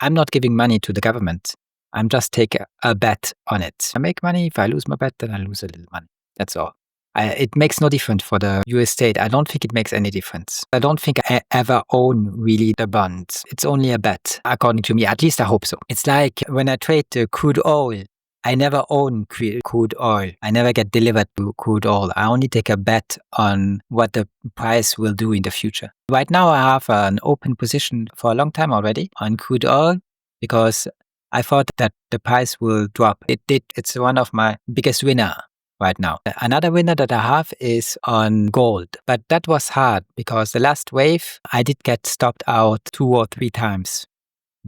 I'm not giving money to the government. I'm just taking a bet on it. I make money. If I lose my bet, then I lose a little money. That's all. It makes no difference for the US state. I don't think it makes any difference. I don't think I ever own really the bonds. It's only a bet, according to me. At least I hope so. It's like when I trade crude oil, I never own crude oil. I never get delivered to crude oil. I only take a bet on what the price will do in the future. Right now, I have an open position for a long time already on crude oil because I thought that the price will drop. It did. It's one of my biggest winner right now. Another winner that I have is on gold, but that was hard because the last wave, I did get stopped out 2 or 3 times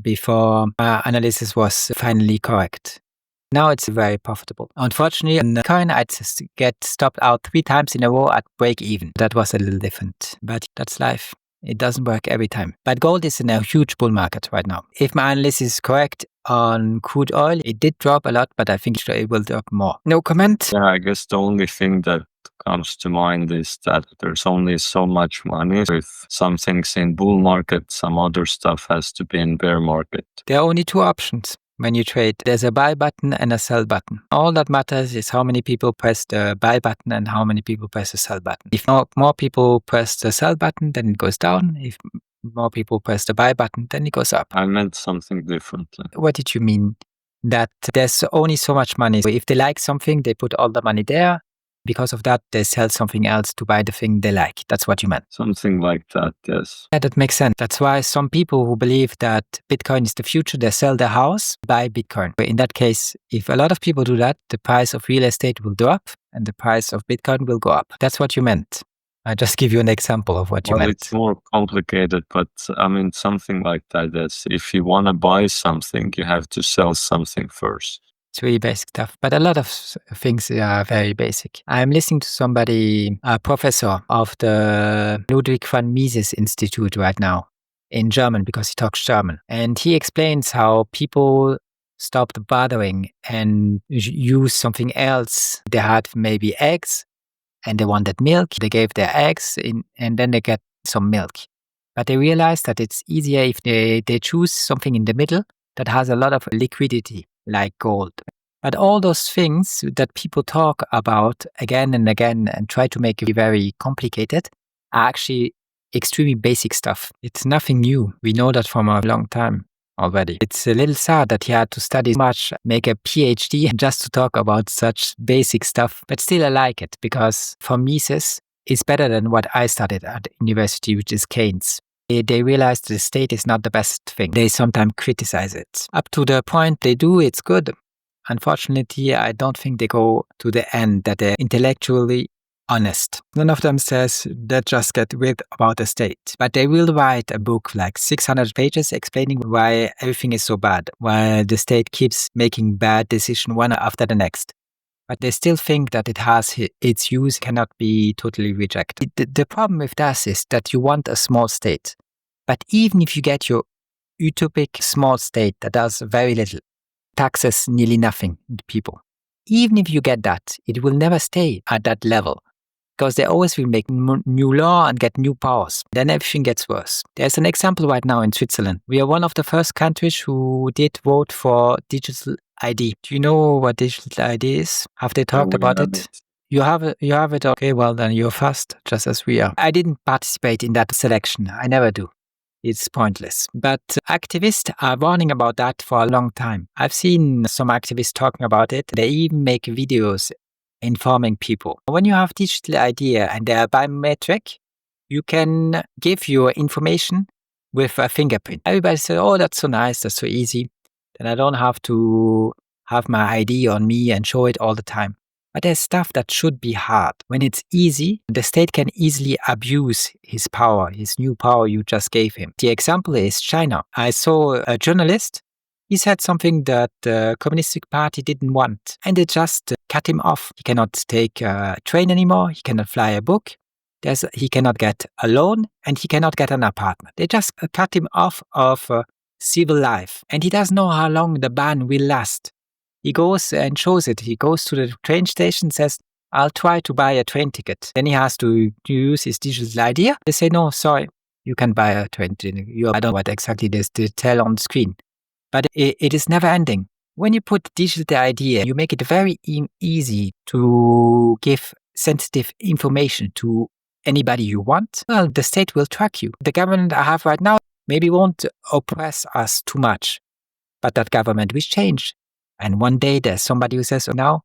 before my analysis was finally correct. Now it's very profitable. Unfortunately, in Bitcoin, I just get stopped out 3 times in a row at break even. That was a little different, but that's life. It doesn't work every time. But gold is in a huge bull market right now. If my analysis is correct on crude oil, it did drop a lot, but I think it will drop more. No comment? Yeah, I guess the only thing that comes to mind is that there's only so much money. With some things in bull market, some other stuff has to be in bear market. There are only 2 options. When you trade, there's a buy button and a sell button. All that matters is how many people press the buy button and how many people press the sell button. If more people press the sell button, then it goes down. If more people press the buy button, then it goes up. I meant something differently. What did you mean? That there's only so much money. So if they like something, they put all the money there. Because of that, they sell something else to buy the thing they like. That's what you meant. Something like that, yes. Yeah, that makes sense. That's why some people who believe that Bitcoin is the future, they sell their house, buy Bitcoin. But in that case, if a lot of people do that, the price of real estate will drop and the price of Bitcoin will go up. That's what you meant. I just give you an example of what you meant. It's more complicated, but I mean, something like that is if you want to buy something, you have to sell something first. It's really basic stuff, but a lot of things are very basic. I'm listening to somebody, a professor of the Ludwig van Mises Institute right now in German because he talks German. And he explains how people stopped bothering and use something else. They had maybe eggs and they wanted milk. They gave their eggs and then they get some milk. But they realized that it's easier if they choose something in the middle that has a lot of liquidity, like gold. But all those things that people talk about again and again and try to make it very complicated are actually extremely basic stuff. It's nothing new. We know that from a long time already. It's a little sad that he had to study much, make a PhD just to talk about such basic stuff. But still I like it because for Mises, it's better than what I studied at university, which is Keynes. They realize the state is not the best thing. They sometimes criticize it. Up to the point they do, it's good. unfortunately, I don't think they go to the end that they're intellectually honest. None of them says they just get rid about the state. But they will write a book like 600 pages explaining why everything is so bad, why the state keeps making bad decisions one after the next. But they still think that it has its use, cannot be totally rejected. The problem with that is that you want a small state. But even if you get your utopic small state that does very little, taxes nearly nothing to people, even if you get that, it will never stay at that level because they always will make new law and get new powers. Then everything gets worse. There's an example right now in Switzerland. We are one of the first countries who did vote for digital ID. Do you know what digital ID is? Have they talked about it? You have it. Okay, well then you're fast, just as we are. I didn't participate in that selection. I never do. It's pointless. But activists are warning about that for a long time. I've seen some activists talking about it. They even make videos informing people. When you have digital ID and they are biometric, you can give your information with a fingerprint. Everybody says, oh, that's so nice, that's so easy. Then I don't have to have my ID on me and show it all the time. But there's stuff that should be hard. When it's easy, the state can easily abuse his power, his new power you just gave him. The example is China. I saw a journalist. He said something that the Communist Party didn't want, and they just cut him off. He cannot take a train anymore. He cannot fly a book. He cannot get a loan, and he cannot get an apartment. They just cut him off of civil life, and he doesn't know how long the ban will last. He goes and shows it. He goes to the train station, says, I'll try to buy a train ticket. Then he has to use his digital ID. They say, no, sorry, you can buy a train ticket. I don't know what exactly they tell on the screen. But it is never ending. When you put digital ID, you make it very easy to give sensitive information to anybody you want. Well, the state will track you. The government I have right now maybe won't oppress us too much, but that government will change. And one day there's somebody who says, oh, now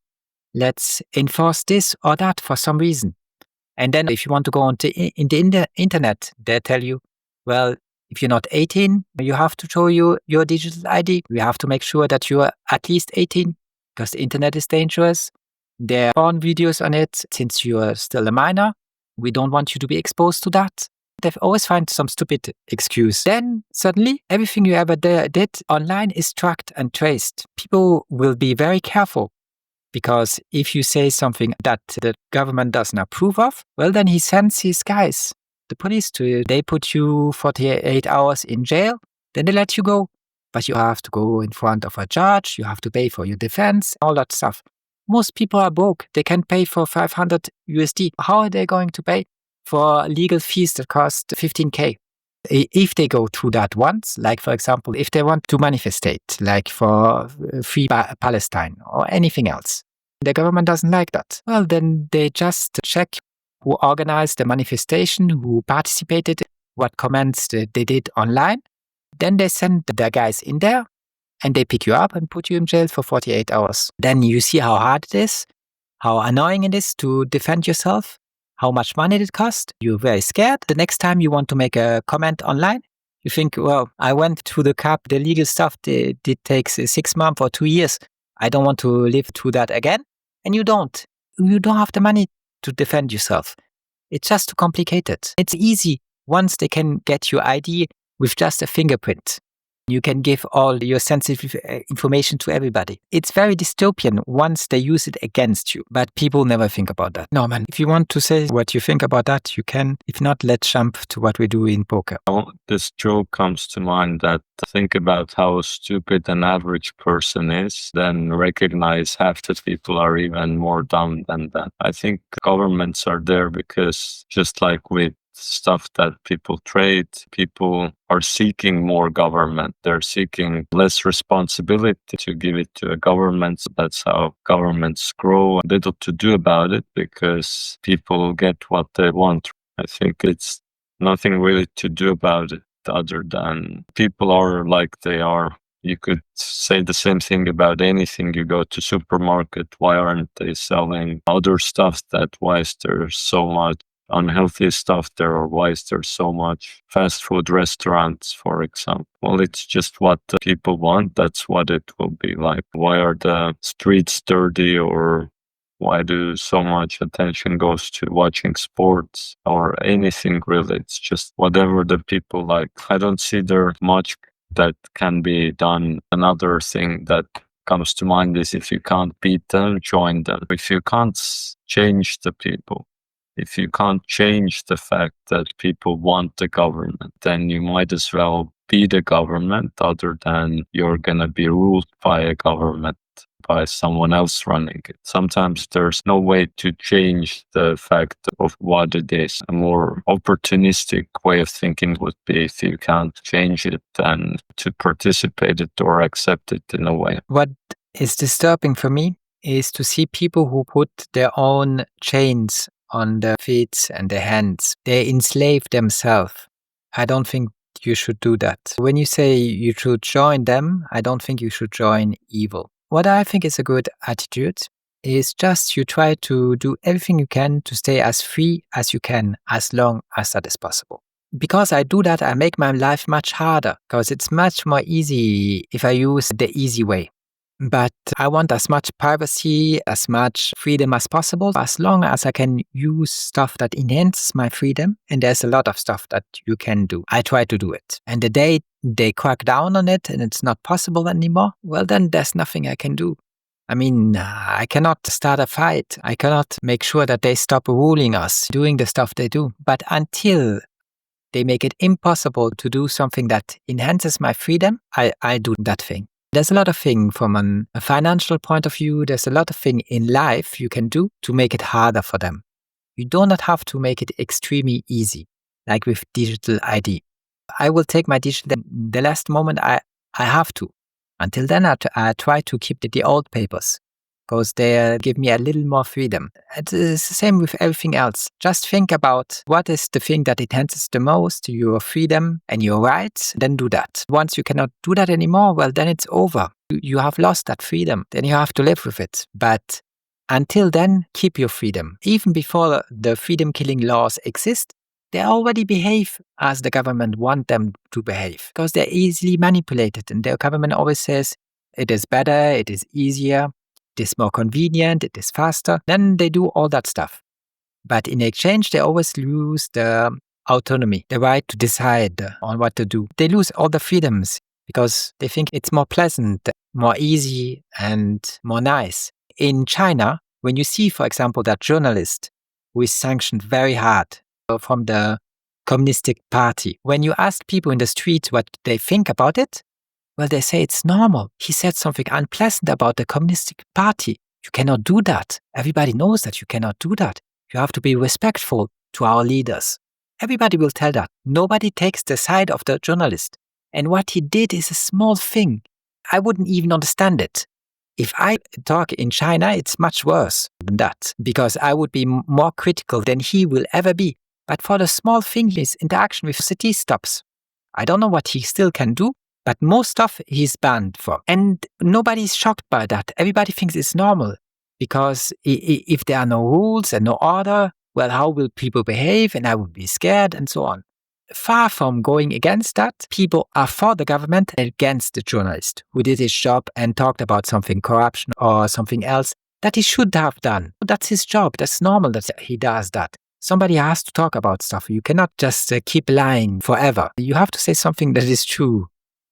let's enforce this or that for some reason. And then if you want to go on in the internet, they tell you, well, if you're not 18, you have to show your digital ID. We have to make sure that you are at least 18 because the internet is dangerous. There are porn videos on it. Since you are still a minor, we don't want you to be exposed to that. They always find some stupid excuse. Then suddenly everything you ever did online is tracked and traced. People will be very careful because if you say something that the government doesn't approve of, well, then he sends his guys, the police, to you. They put you 48 hours in jail, then they let you go. But you have to go in front of a judge, you have to pay for your defense, all that stuff. Most people are broke. They can pay for 500 USD. How are they going to pay for legal fees that cost 15K? If they go through that once, like for example, if they want to manifestate, like for free Palestine or anything else, the government doesn't like that. Well, then they just check who organized the manifestation, who participated, what comments they did online. Then they send their guys in there and they pick you up and put you in jail for 48 hours. Then you see how hard it is, how annoying it is to defend yourself, how much money it costs. You're very scared. The next time you want to make a comment online, you think, well, I went through the legal stuff. It takes 6 months or 2 years. I don't want to live through that again. And you don't. You don't have the money to defend yourself. It's just too complicated. It's easy once they can get your ID with just a fingerprint. You can give all your sensitive information to everybody. It's very dystopian once they use it against you, but people never think about that. Norman, if you want to say what you think about that, you can. If not, let's jump to what we do in poker. This joke comes to mind that think about how stupid an average person is, then recognize half the people are even more dumb than that. I think governments are there because just like with stuff that people trade, people are seeking more government. They're seeking less responsibility to give it to a government. That's how governments grow. Little to do about it because people get what they want. I think it's nothing really to do about it other than people are like they are. You could say the same thing about anything. You go to supermarket, why aren't they selling other stuff? Why is there so much unhealthy stuff there, or why is there so much fast food restaurants, for example? Well, it's just what the people want. That's what it will be like. Why are the streets dirty, or why do so much attention goes to watching sports or anything really? It's just whatever the people like. I don't see there much that can be done. Another thing that comes to mind is, if you can't beat them, join them. If you can't change the people, if you can't change the fact that people want the government, then you might as well be the government, other than you're going to be ruled by a government, by someone else running it. Sometimes there's no way to change the fact of what it is. A more opportunistic way of thinking would be, if you can't change it, then to participate it or accept it in a way. What is disturbing for me is to see people who put their own chains on their feet and their hands. They enslave themselves. I don't think you should do that. When you say you should join them, I don't think you should join evil. What I think is a good attitude is just you try to do everything you can to stay as free as you can, as long as that is possible. Because I do that, I make my life much harder, because it's much more easy if I use the easy way. But I want as much privacy, as much freedom as possible, as long as I can use stuff that enhances my freedom. And there's a lot of stuff that you can do. I try to do it. And the day they crack down on it and it's not possible anymore, well, then there's nothing I can do. I mean, I cannot start a fight. I cannot make sure that they stop ruling us, doing the stuff they do. But until they make it impossible to do something that enhances my freedom, I do that thing. There's a lot of things from a financial point of view. There's a lot of things in life you can do to make it harder for them. You do not have to make it extremely easy, like with digital ID. I will take my digital the last moment I have to. Until then, I try to keep the old papers, because they give me a little more freedom. It's the same with everything else. Just think about what is the thing that enhances the most your freedom and your rights, then do that. Once you cannot do that anymore, well, then it's over. You have lost that freedom. Then you have to live with it. But until then, keep your freedom. Even before the freedom-killing laws exist, they already behave as the government want them to behave, because they're easily manipulated. And the government always says, it is better, it is easier, it is more convenient, it is faster. Then they do all that stuff. But in exchange, they always lose the autonomy, the right to decide on what to do. They lose all the freedoms because they think it's more pleasant, more easy, and more nice. In China, when you see, for example, that journalist who is sanctioned very hard from the Communistic Party, when you ask people in the street what they think about it, well, they say it's normal. He said something unpleasant about the Communistic Party. You cannot do that. Everybody knows that you cannot do that. You have to be respectful to our leaders. Everybody will tell that. Nobody takes the side of the journalist. And what he did is a small thing. I wouldn't even understand it. If I talk in China, it's much worse than that, because I would be more critical than he will ever be. But for the small thing, his interaction with city stops. I don't know what he still can do, but most stuff he's banned for. And nobody's shocked by that. Everybody thinks it's normal, because if there are no rules and no order, well, how will people behave? And I would be scared and so on. Far from going against that, people are for the government and against the journalist who did his job and talked about something, corruption or something else that he should have done. That's his job. That's normal that he does that. Somebody has to talk about stuff. You cannot just keep lying forever. You have to say something that is true,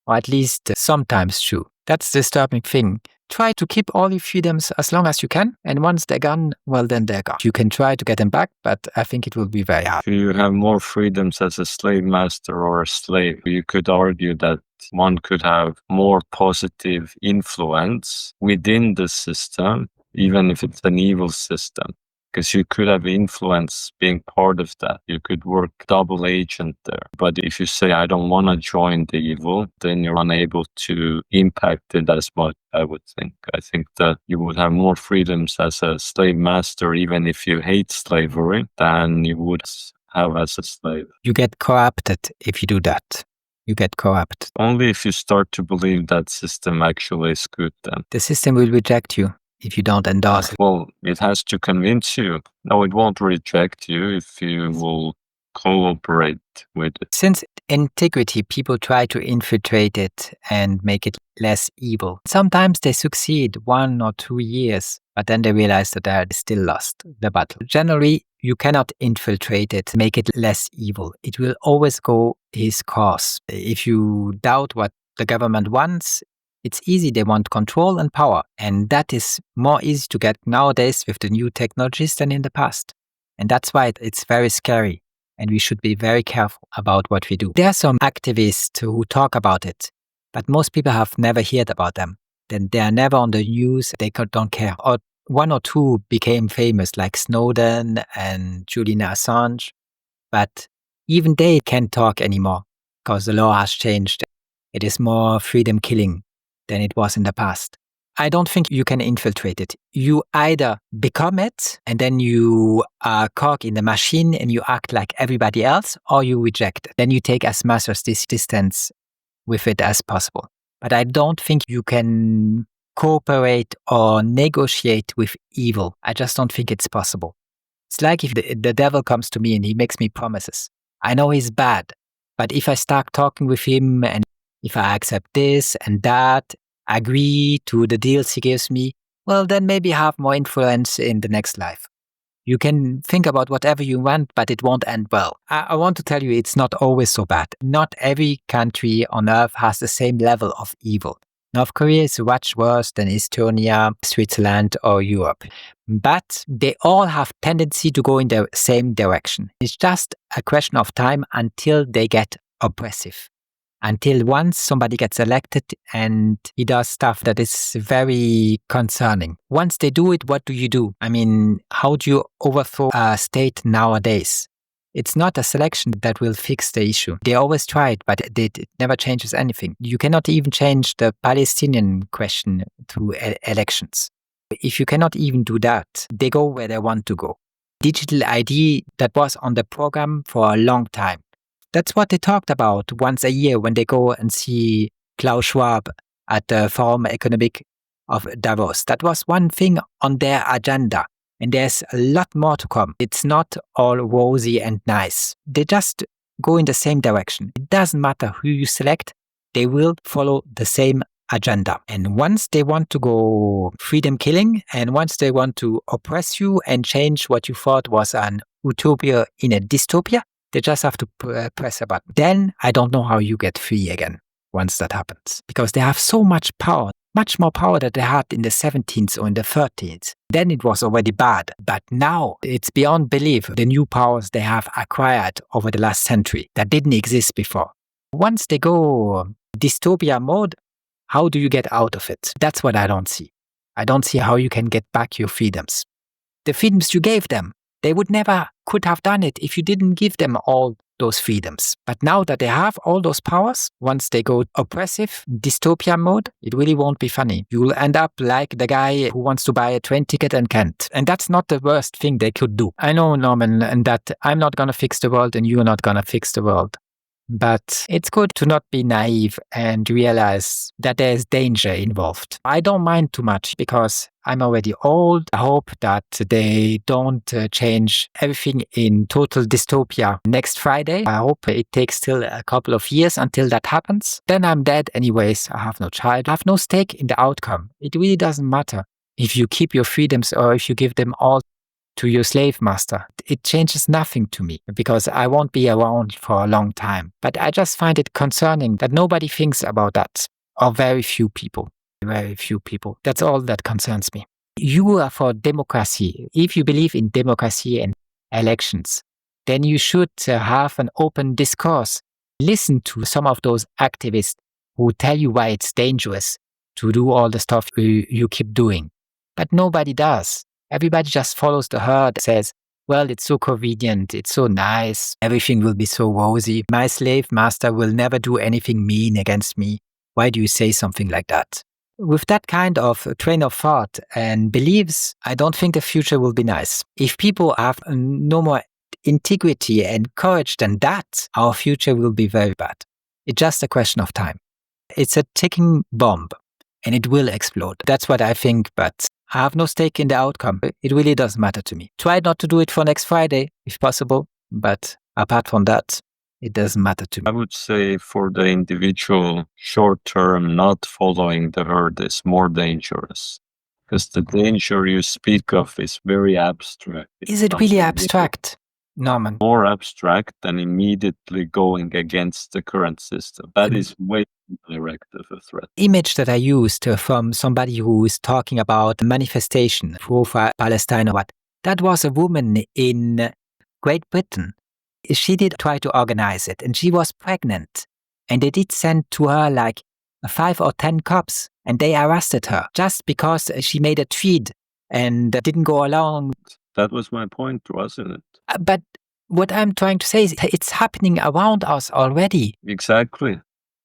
or at least sometimes true. That's the disturbing thing. Try to keep all your freedoms as long as you can, and once they're gone, well, then they're gone. You can try to get them back, but I think it will be very hard. If you have more freedoms as a slave master or a slave, you could argue that one could have more positive influence within the system, even if it's an evil system. Because you could have influence being part of that. You could work double agent there. But if you say, I don't want to join the evil, then you're unable to impact it as much, I would think. I think that you would have more freedoms as a slave master, even if you hate slavery, than you would have as a slave. You get corrupted if you do that. You get corrupted. Only if you start to believe that system actually is good then. The system will reject you. if you don't endorse it. Well, it has to convince you. No, it won't reject you if you will cooperate with it. Since integrity, people try to infiltrate it and make it less evil. Sometimes they succeed 1 or 2 years, but then they realize that they still lost the battle. Generally, you cannot infiltrate it, make it less evil. It will always go its course. If you doubt what the government wants, it's easy. They want control and power. And that is more easy to get nowadays with the new technologies than in the past. And that's why it's very scary. And we should be very careful about what we do. There are some activists who talk about it, but most people have never heard about them. Then they are never on the news. They don't care. Or 1 or 2 became famous, like Snowden and Julian Assange. But even they can't talk anymore because the law has changed. It is more freedom killing than it was in the past. I don't think you can infiltrate it. You either become it and then you are cog in the machine and you act like everybody else, or you reject it. Then you take as much as this distance with it as possible. But I don't think you can cooperate or negotiate with evil. I just don't think it's possible. It's like if the devil comes to me and he makes me promises. I know he's bad, but if I start talking with him and if I accept this and that, agree to the deals he gives me, well, then maybe have more influence in the next life. You can think about whatever you want, but it won't end well. I want to tell you, it's not always so bad. Not every country on earth has the same level of evil. North Korea is much worse than Estonia, Switzerland, or Europe. But they all have tendency to go in the same direction. It's just a question of time until they get oppressive. Until once somebody gets elected and he does stuff that is very concerning. Once they do it, what do you do? I mean, how do you overthrow a state nowadays? It's not a selection that will fix the issue. They always try it, but it never changes anything. You cannot even change the Palestinian question through elections. If you cannot even do that, they go where they want to go. Digital ID, that was on the program for a long time. That's what they talked about once a year when they go and see Klaus Schwab at the Forum Economic of Davos. That was one thing on their agenda. And there's a lot more to come. It's not all rosy and nice. They just go in the same direction. It doesn't matter who you select. They will follow the same agenda. And once they want to go freedom killing, and once they want to oppress you and change what you thought was an utopia in a dystopia, they just have to press a button. Then I don't know how you get free again once that happens. Because they have so much power, much more power than they had in the 17th or in the 13th. Then it was already bad. But now it's beyond belief, the new powers they have acquired over the last century that didn't exist before. Once they go dystopia mode, how do you get out of it? That's what I don't see. I don't see how you can get back your freedoms. The freedoms you gave them, they would never could have done it if you didn't give them all those freedoms. But now that they have all those powers, once they go oppressive, dystopia mode, it really won't be funny. You will end up like the guy who wants to buy a train ticket and can't. And that's not the worst thing they could do. I know, Norman, and that I'm not going to fix the world and you're not going to fix the world. But it's good to not be naive and realize that there's danger involved. I don't mind too much because I'm already old. I hope that they don't change everything in total dystopia next Friday. I hope it takes still a couple of years until that happens. Then I'm dead anyways. I have no child. I have no stake in the outcome. It really doesn't matter if you keep your freedoms or if you give them all to your slave master. It changes nothing to me because I won't be around for a long time. But I just find it concerning that nobody thinks about that, or very few people. Very few people. That's all that concerns me. You are for democracy. If you believe in democracy and elections, then you should have an open discourse. Listen to some of those activists who tell you why it's dangerous to do all the stuff you keep doing. But nobody does. Everybody just follows the herd, says, well, it's so convenient, it's so nice, everything will be so rosy. My slave master will never do anything mean against me. Why do you say something like that? With that kind of train of thought and beliefs, I don't think the future will be nice. If people have no more integrity and courage than that, our future will be very bad. It's just a question of time. It's a ticking bomb and it will explode. That's what I think, but I have no stake in the outcome. It really doesn't matter to me. Try not to do it for next Friday, if possible. But apart from that, it doesn't matter to me. I would say for the individual, short term, not following the herd is more dangerous. Because the danger you speak of is very abstract. Is it really abstract, Norman? More abstract than immediately going against the current system. That is way too direct of a threat. Image that I used from somebody who is talking about manifestation for Palestine or what, that was a woman in Great Britain. She did try to organize it, and she was pregnant. And they did send to her like 5 or 10 cops, and they arrested her just because she made a tweet and didn't go along. That was my point, wasn't it? But what I'm trying to say is it's happening around us already. Exactly.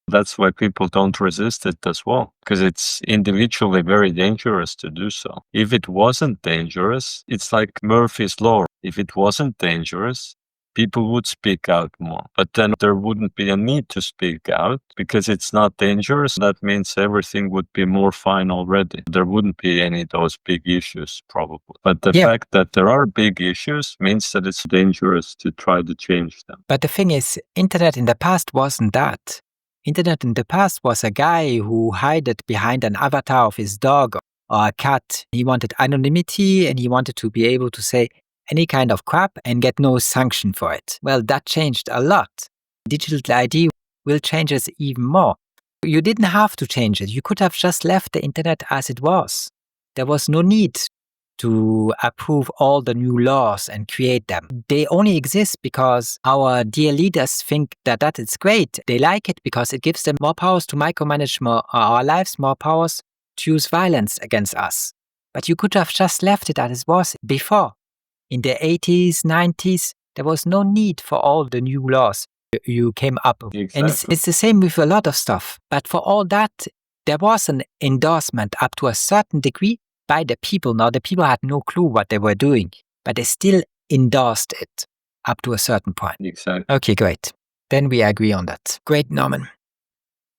That's why people don't resist it as well, because it's individually very dangerous to do so. If it wasn't dangerous, it's like Murphy's Law. If it wasn't dangerous, people would speak out more. But then there wouldn't be a need to speak out because it's not dangerous. That means everything would be more fine already. There wouldn't be any of those big issues probably. But the fact that there are big issues means that it's dangerous to try to change them. But the thing is, internet in the past wasn't that. Internet in the past was a guy who hid behind an avatar of his dog or a cat. He wanted anonymity and he wanted to be able to say any kind of crap and get no sanction for it. Well, that changed a lot. Digital ID will change us even more. You didn't have to change it. You could have just left the internet as it was. There was no need to approve all the new laws and create them. They only exist because our dear leaders think that is great. They like it because it gives them more powers to micromanage our lives, more powers to use violence against us. But you could have just left it as it was before. In the 80s, 90s, there was no need for all the new laws you came up with. Exactly. And it's the same with a lot of stuff. But for all that, there was an endorsement up to a certain degree by the people. Now, the people had no clue what they were doing, but they still endorsed it up to a certain point. Exactly. Okay, great. Then we agree on that. Great, Norman.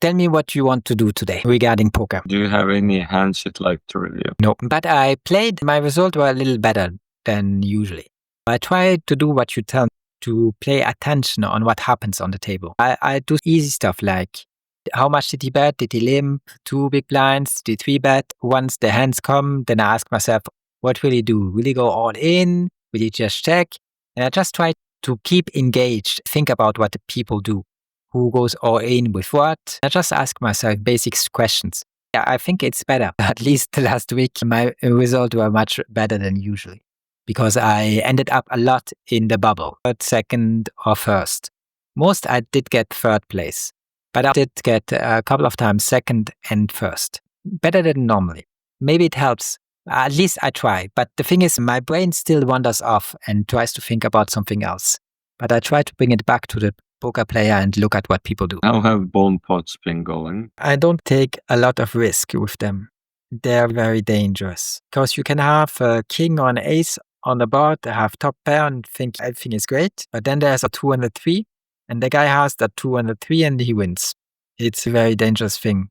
Tell me what you want to do today regarding poker. Do you have any hands you'd like to review? No, but I played. My results were a little better than usually. I try to do what you tell me, to pay attention on what happens on the table. I do easy stuff like how much did he bet? Did he limp? 2 big blinds? Did he 3-bet? Once the hands come, then I ask myself, what will he do? Will he go all in? Will he just check? And I just try to keep engaged, think about what the people do. Who goes all in with what? I just ask myself basic questions. Yeah, I think it's better. At least last week, my results were much better than usually because I ended up a lot in the bubble, third, second, or first. Most I did get third place, but I did get a couple of times second and first. Better than normally. Maybe it helps. At least I try. But the thing is, my brain still wanders off and tries to think about something else. But I try to bring it back to the poker player and look at what people do. How have bond pots been going? I don't take a lot of risk with them. They're very dangerous because you can have a king or an ace on the board, have top pair and think everything is great. But then there's a 2 and a 3 and the guy has that 2 and a 3 and he wins. It's a very dangerous thing,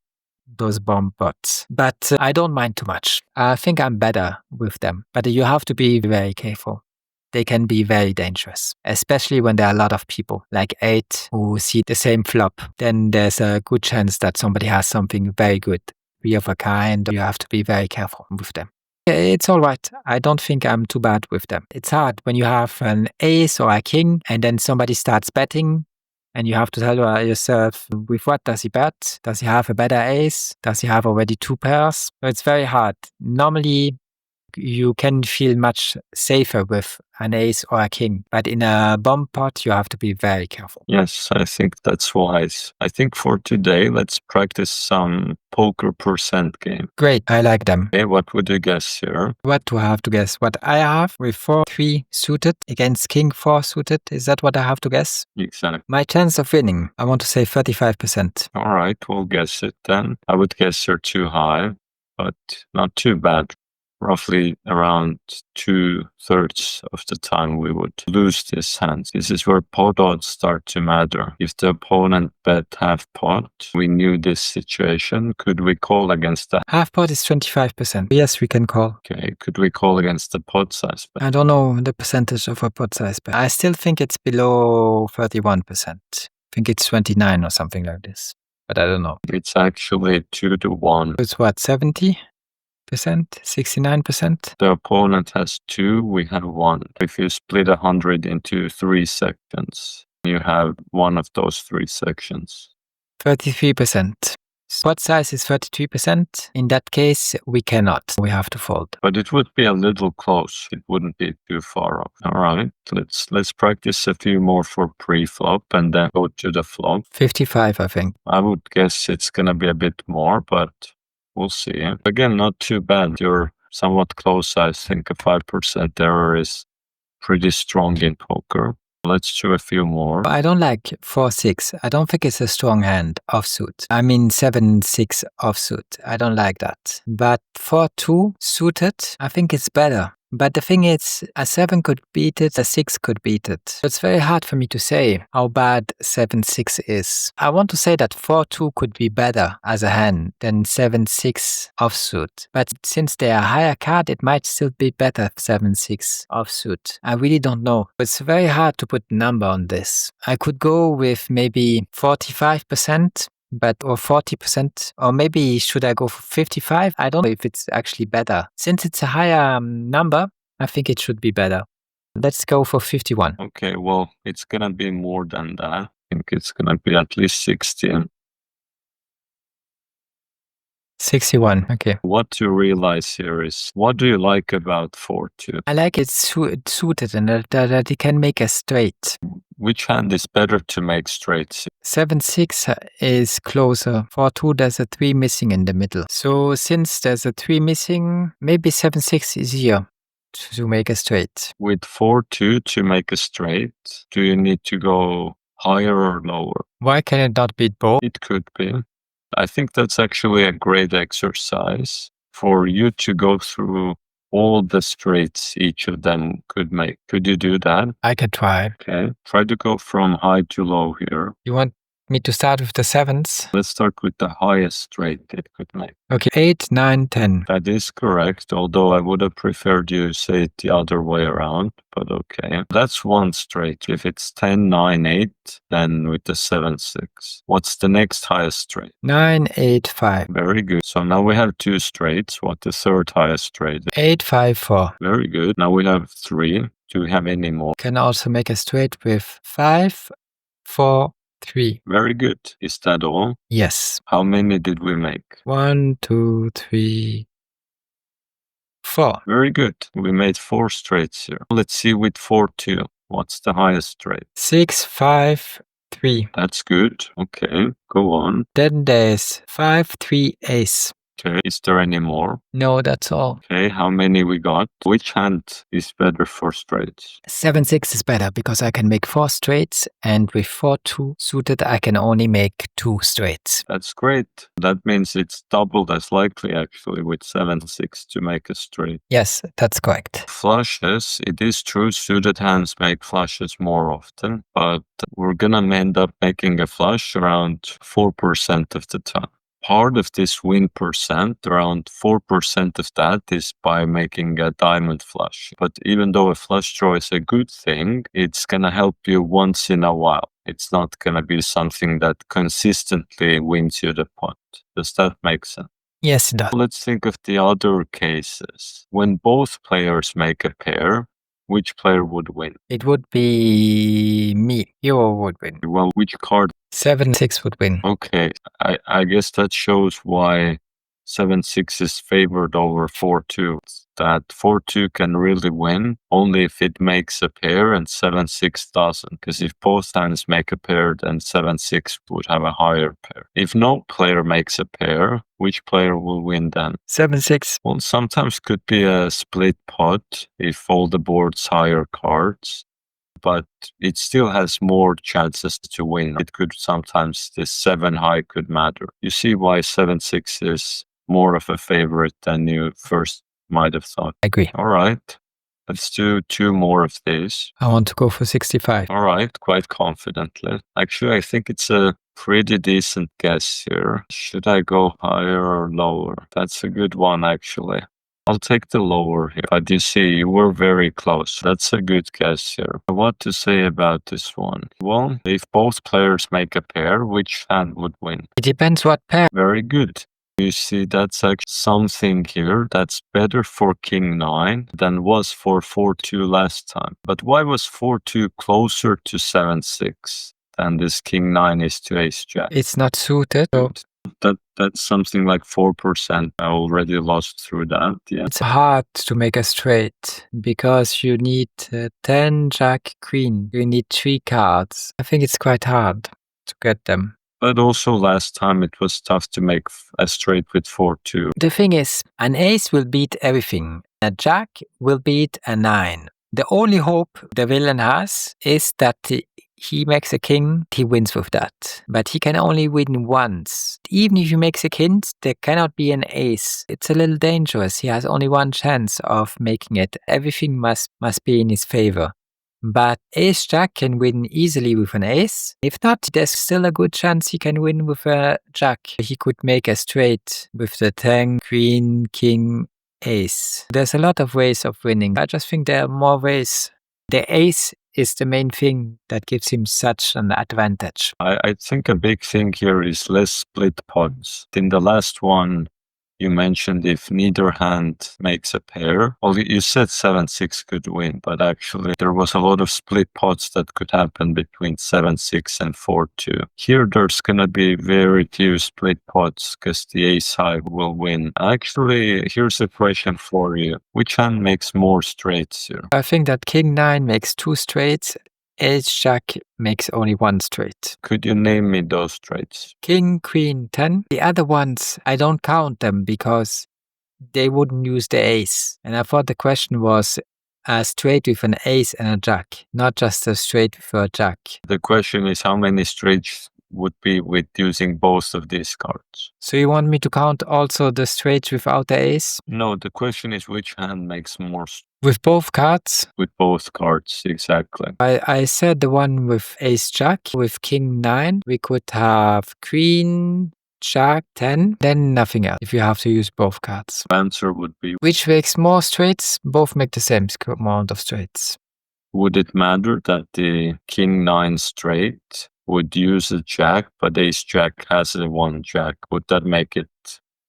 those bomb bots. But I don't mind too much. I think I'm better with them. But you have to be very careful. They can be very dangerous, especially when there are a lot of people, like 8, who see the same flop. Then there's a good chance that somebody has something very good, 3 of a kind. You have to be very careful with them. It's all right. I don't think I'm too bad with them. It's hard when you have an ace or a king and then somebody starts betting and you have to tell yourself, with what does he bet? Does he have a better ace? Does he have already 2 pairs? It's very hard. Normally, you can feel much safer with an ace or a king. But in a bomb pot, you have to be very careful. Yes, I think that's wise. I think for today, let's practice some poker percent game. Great, I like them. Okay, what would you guess here? What do I have to guess? What I have with 4-3 suited against king 4 suited? Is that what I have to guess? Exactly. My chance of winning, I want to say 35%. All right, we'll guess it then. I would guess you're too high, but not too bad. roughly around 2/3 of the time we would lose this hand. This is where pot odds start to matter. If the opponent bet half pot, we knew this situation. Could we call against that? Half pot is 25%. Yes, we can call. Okay, could we call against the pot size bet? I don't know the percentage of a pot size, but I still think it's below 31%. I think it's 29 or something like this, but I don't know. It's actually 2-1. It's what, 70%? 69%? The opponent has 2, we have 1. If you split 100 into 3 sections, you have one of those 3 sections. 33%. Pot size is 33%. In that case, we cannot. We have to fold. But it would be a little close. It wouldn't be too far off. All right, let's practice a few more for pre-flop and then go to the flop. 55, I think. I would guess it's gonna be a bit more, but we'll see. Again, not too bad. You're somewhat close. I think a 5% error is pretty strong in poker. Let's do a few more. I don't like 4-6. I don't think it's a strong hand offsuit. I mean 7-6 offsuit. I don't like that. But 4-2 suited, I think it's better. But the thing is, a 7 could beat it, a 6 could beat it. It's very hard for me to say how bad 7-6 is. I want to say that 4-2 could be better as a hand than 7-6 offsuit. But since they are a higher card, it might still be better 7-6 offsuit. I really don't know. It's very hard to put a number on this. I could go with maybe 45%. Or 40%, or maybe should I go for 55? I don't know if it's actually better. Since it's a higher number, I think it should be better. Let's go for 51. Okay, well, it's gonna be more than that. I think it's gonna be at least 60. 61, okay. What to realize here is, what do you like about 4-2? I like it suited and that it can make a straight. Which hand is better to make straights? 7-6 is closer. 4-2, there's a 3 missing in the middle. So since there's a 3 missing, maybe 7-6 is easier to make a straight. With 4-2 to make a straight, do you need to go higher or lower? Why can it not beat both? It could be. I think that's actually a great exercise for you to go through all the straights each of them could make. Could you do that? I can try. Okay. Try to go from high to low here. You want me to start with the 7s? Let's start with the highest straight it could make. Okay, 8, 9, 10. That is correct, although I would have preferred you say it the other way around, but okay. That's one straight. If it's 10, 9, 8, then with the 7-6. What's the next highest straight? 9, 8, 5. Very good. So now we have 2 straights. What the third highest straight? 8, 5, 4. Very good. Now we have 3. Do we have any more? Can also make a straight with 5, 4, 3. Very good. Is that all? Yes. How many did we make? 1, 2, 3, 4. Very good. We made 4 straights here. Let's see with 4-2. What's the highest straight? 6, 5, 3. That's good. Okay, go on. Then there's 5, 3, ace. Okay, is there any more? No, that's all. Okay, how many we got? Which hand is better for straights? 7-6 is better because I can make 4 straights, and with 4-2 suited, I can only make 2 straights. That's great. That means it's doubled as likely actually with 7-6 to make a straight. Yes, that's correct. Flushes, it is true, suited hands make flushes more often, but we're gonna end up making a flush around 4% of the time. Part of this win percent, around 4% of that, is by making a diamond flush. But even though a flush draw is a good thing, it's going to help you once in a while. It's not going to be something that consistently wins you the pot. Does that make sense? Yes, it does. Let's think of the other cases. When both players make a pair, which player would win? It would be me. Hero would win. Well, which card? 7-6 would win. Okay, I guess that shows why 7-6 is favored over 4-2. That 4-2 can really win only if it makes a pair and 7-6 doesn't. Because if both hands make a pair, then 7-6 would have a higher pair. If no player makes a pair, which player will win then? 7-6. Well, sometimes could be a split pot if all the board's higher cards, but it still has more chances to win. It could sometimes, this 7 high could matter. You see why 7-6 is more of a favorite than you first might have thought. I agree. All right. Let's do 2 more of these. I want to go for 65. All right, quite confidently. Actually, I think it's a pretty decent guess here. Should I go higher or lower? That's a good one, actually. I'll take the lower here. But you see, you were very close. That's a good guess here. What to say about this one? Well, if both players make a pair, which hand would win? It depends what pair. Very good. You see, that's actually something here that's better for King 9 than was for 4-2 last time. But why was 4-2 closer to 7-6 than this King 9 is to Ace Jack? It's not suited. So That's something like 4%. I already lost through that. Yeah. it's hard to make a straight because you need 10, Jack, Queen. You need 3 cards. I think it's quite hard to get them. But also last time it was tough to make a straight with 4-2. The thing is, an ace will beat everything. A jack will beat a 9. The only hope the villain has is that he makes a king, he wins with that. But he can only win once. Even if he makes a king, there cannot be an ace. It's a little dangerous. He has only one chance of making it. Everything must be in his favor. But Ace Jack can win easily with an ace. If not, there's still a good chance he can win with a jack. He could make a straight with the 10, Queen, King, Ace. There's a lot of ways of winning. I just think there are more ways. The ace is the main thing that gives him such an advantage. I think a big thing here is less split pots. In the last one, you mentioned if neither hand makes a pair. Well, you said 7-6 could win, but actually there was a lot of split pots that could happen between 7-6 and 4-2. Here there's gonna be very few split pots because the ace high will win. Actually, here's a question for you. Which hand makes more straights here? I think that King 9 makes 2 straights. Ace Jack makes only 1 straight. Could you name me those straights? King, Queen, 10. The other ones, I don't count them because they wouldn't use the ace. And I thought the question was a straight with an ace and a jack, not just a straight with a jack. The question is how many straights would be with using both of these cards. So you want me to count also the straights without the ace? No, the question is which hand makes more With both cards? with both cards, exactly. I said the one with ace jack. With king 9, we could have queen, jack, 10, then nothing else if you have to use both cards. Answer would be, Which makes more straights? Both make the same amount of straights. would it matter that the king 9 straight would use a jack, but ace jack has a 1 jack? Would that make it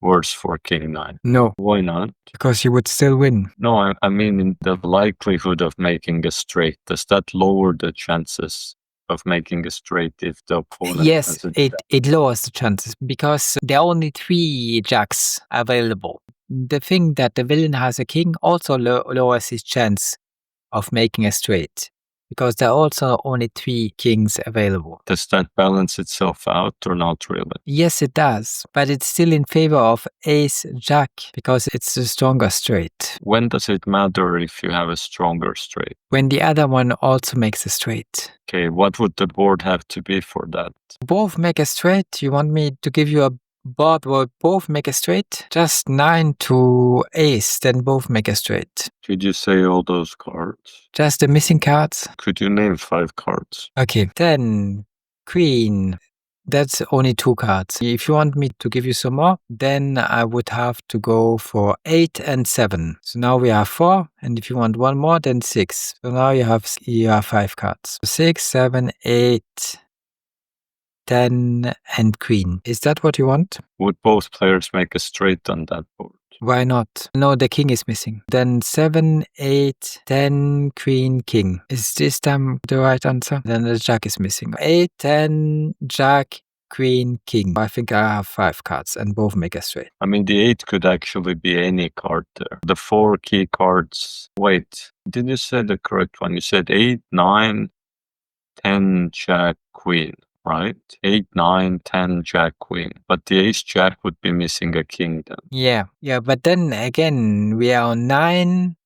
worse for king 9? No, Why not? because you would still win. No, I mean in the likelihood of making a straight. Does that lower the chances of making a straight if the opponent Yes, has a jack? it lowers the chances because there are only 3 jacks available. The thing that the villain has a king also lowers his chance of making a straight because there are also only 3 kings available. Does that balance itself out or not really? Yes, it does, but it's still in favor of ace jack because it's the stronger straight. When does it matter if you have a stronger straight? When the other one also makes a straight. Okay, what would the board have to be for that? Both make a straight. You want me to give you a board where both make a straight? Just 9 to ace, then both make a straight. Could you say all those cards? Just the missing cards? Could you name 5 cards? Okay, then queen. That's only 2 cards. If you want me to give you some more, then I would have to go for 8 and 7. So now we have 4, and if you want one more, then 6. So now you have 5 cards. 6, 7, 8, 10, and queen. Is that what you want? Would both players make a straight on that board? Why not? No, the king is missing. Then 7, 8, 10, queen, king. Is this time the right answer? Then the jack is missing. 8, 10, jack, queen, king. I think I have 5 cards and both make a straight. I mean, the 8 could actually be any card there. The 4 key cards. Wait, did you say the correct one? You said 8, 9, 10, jack, queen, right? 8, 9, 10, jack, queen. But the ace jack would be missing a king then. Yeah, but then again, we are on 9,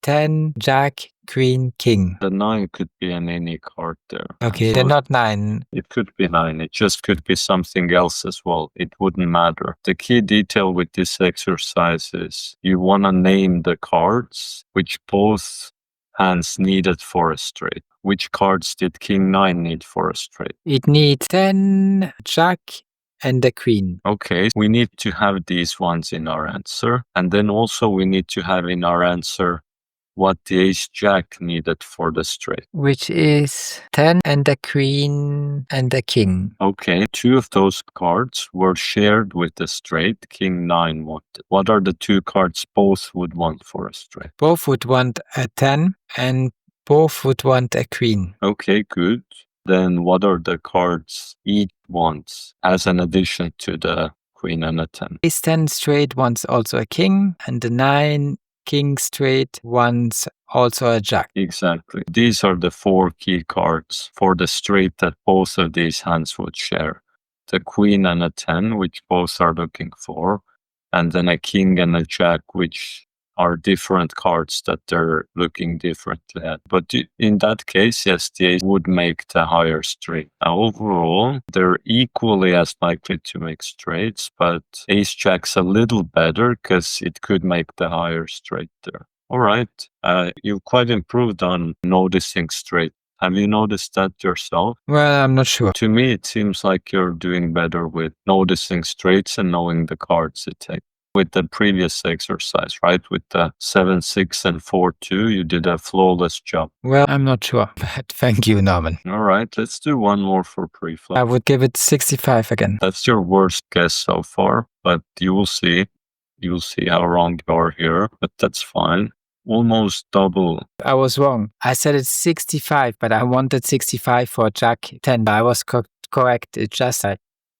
10, Jack, Queen, King. The 9 could be in any card there. Okay, So they're not 9. it could be 9. It just could be something else as well. It wouldn't matter. The key detail with this exercise is you want to name the cards which both hands needed for a straight. Which cards did King 9 need for a straight? It needs 10, Jack, and the Queen. Okay, we need to have these ones in our answer. And then also we need to have in our answer what the ace jack needed for the straight. Which is 10 and the Queen and the King. Okay, 2 of those cards were shared with the straight King 9 wanted. What are the 2 cards both would want for a straight? Both would want a 10 and both would want a Queen. Okay, good. Then what are the cards each wants as an addition to the Queen and a 10? Ace 10 straight wants also a King, and the 9 King straight wants also a Jack. Exactly. These are the 4 key cards for the straight that both of these hands would share. The Queen and a 10, which both are looking for, and then a King and a Jack, which are different cards that they're looking differently at. But in that case, yes, the ace would make the higher straight. Now, overall, they're equally as likely to make straights, but ace jack's a little better because it could make the higher straight there. All right, you've quite improved on noticing straight. Have you noticed that yourself? Well, I'm not sure. To me, it seems like you're doing better with noticing straights and knowing the cards it takes. With the previous exercise, right? With the 7, 6, and 4, 2, you did a flawless job. Well, I'm not sure, but thank you, Norman. All right, let's do one more for pre-flop. I would give it 65 again. That's your worst guess so far, but you will see. You'll see how wrong you are here, but that's fine. Almost double. I was wrong. I said it's 65, but I wanted 65 for Jack 10, but I was correct. It's just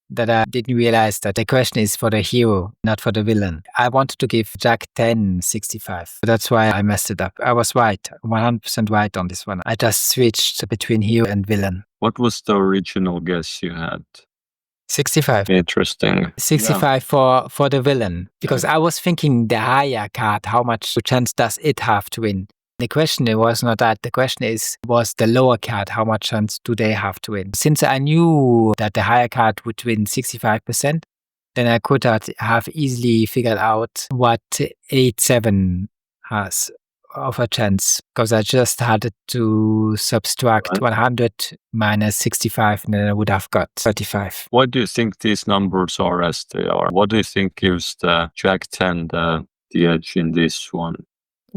that I didn't realize that the question is for the hero, not for the villain. I wanted to give Jack 10 65. That's why I messed it up. I was right, 100% right on this one. I just switched between hero and villain. What was the original guess you had? 65. Interesting. 65 for the villain. Because I was thinking the higher card, how much chance does it have to win? The question was not that. The question was the lower card, how much chance do they have to win? Since I knew that the higher card would win 65%, then I could have easily figured out what 8-7 has of a chance, because I just had to subtract 100 minus 65, and then I would have got 35. What do you think these numbers are as they are? What do you think gives the Jack 10 the edge in this one?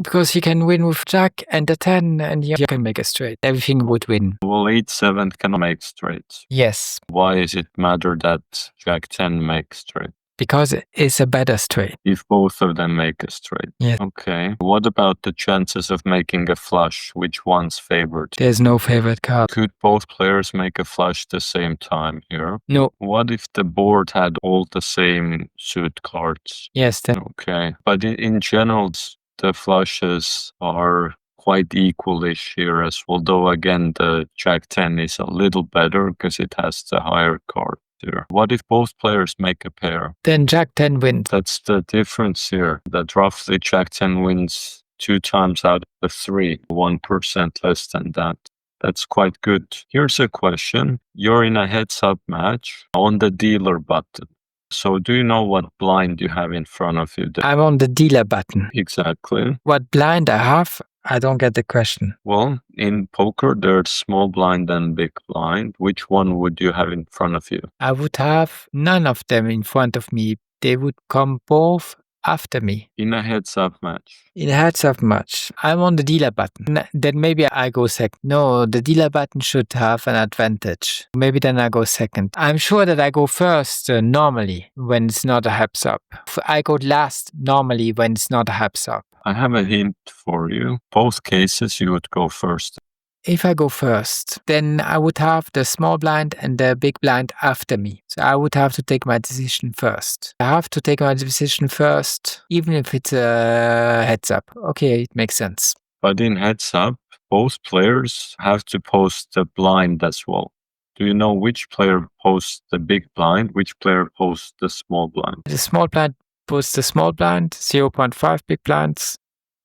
Because he can win with Jack and the 10, and you can make a straight. Everything would win. Well, 8-7 can make straights. Yes. Why does it matter that Jack 10 makes straight? Because it's a better straight. If both of them make a straight. Yes. Okay. What about the chances of making a flush? Which one's favored? There's no favorite card. Could both players make a flush the same time here? No. What if the board had all the same suit cards? Yes. Then. Okay. But in general, the flushes are quite equalish here, as although again the Jack 10 is a little better because it has the higher card here. What if both players make a pair? Then Jack 10 wins. That's the difference here. That roughly Jack 10 wins 2 times out of 3, 1% less than that. That's quite good. Here's a question. You're in a heads-up match on the dealer button. So do you know what blind you have in front of you there? I'm on the dealer button. Exactly. What blind I have? I don't get the question. Well, in poker, there's small blind and big blind. Which one would you have in front of you? I would have none of them in front of me. They would come both after me. In a heads-up match. In a heads-up match, I'm on the dealer button. Then maybe I go second. No, the dealer button should have an advantage. Maybe then I go second. I'm sure that I go first normally when it's not a heads-up. I go last normally when it's not a heads-up. I have a hint for you. Both cases, you would go first. If I go first, then I would have the small blind and the big blind after me. So I would have to take my decision first. I have to take my decision first, even if it's a heads up. Okay, it makes sense. But in heads up, both players have to post the blind as well. Do you know which player posts the big blind, which player posts the small blind? The small blind posts the small blind, 0.5 big blinds,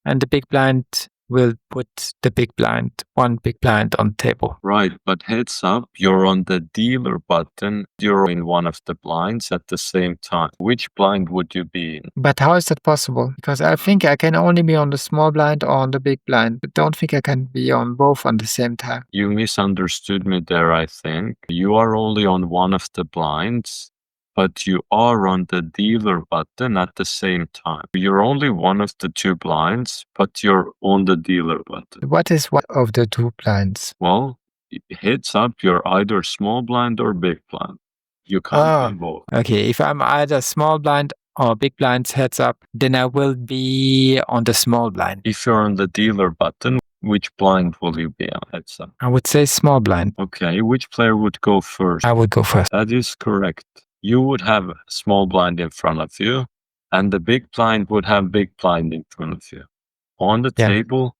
and the big blind will put the big blind, one big blind on the table. Right, but heads up, you're on the dealer button. You're in one of the blinds at the same time. Which blind would you be in? But how is that possible? Because I think I can only be on the small blind or on the big blind. I don't think I can be on both at the same time. You misunderstood me there, I think. You are only on one of the blinds, but you are on the dealer button at the same time. You're only one of the two blinds, but you're on the dealer button. What is one of the two blinds? Well, heads up, you're either small blind or big blind. You can't be both. Okay, if I'm either small blind or big blind heads up, then I will be on the small blind. If you're on the dealer button, which blind will you be on heads up? I would say small blind. Okay, which player would go first? I would go first. That is correct. You would have a small blind in front of you, and the big blind would have big blind in front of you. On the table,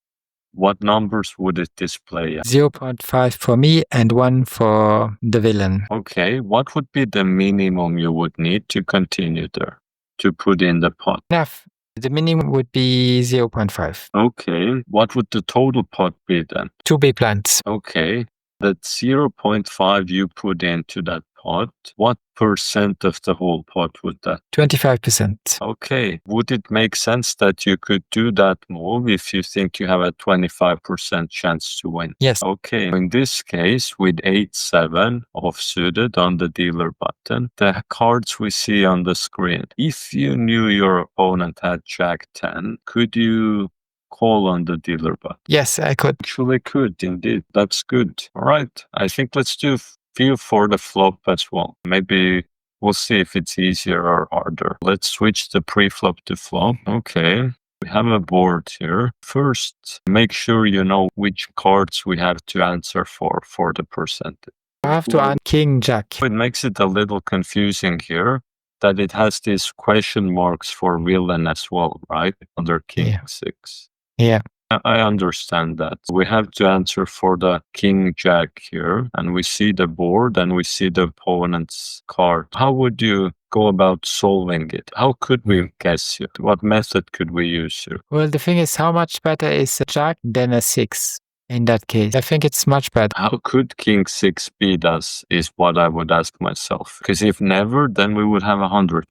what numbers would it display? 0.5 for me and 1 for the villain. Okay, what would be the minimum you would need to continue there, to put in the pot? Enough. The minimum would be 0.5. Okay, what would the total pot be then? 2 big blinds. Okay, that 0.5 you put into that pot, what percent of the whole pot would that? 25%. Okay, would it make sense that you could do that move if you think you have a 25% chance to win? Yes. Okay, in this case, with 8-7 offsuited on the dealer button, the cards we see on the screen, if you knew your opponent had Jack 10, could you call on the dealer button? Yes, I could. Actually could, indeed. That's good. All right, I think let's do feel for the flop as well. Maybe we'll see if it's easier or harder. Let's switch the pre-flop to flop. Okay. We have a board here. First, make sure you know which cards we have to answer for the percentage. I have to answer King Jack. It makes it a little confusing here that it has these question marks for villain as well, right? Under King 6. Yeah. I understand that. We have to answer for the King Jack here, and we see the board and we see the opponent's card. How would you go about solving it? How could we guess here? What method could we use here? Well, the thing is, how much better is a Jack than a 6? In that case, I think it's much better. How could King 6 beat us is what I would ask myself. Because if never, then we would have 100%.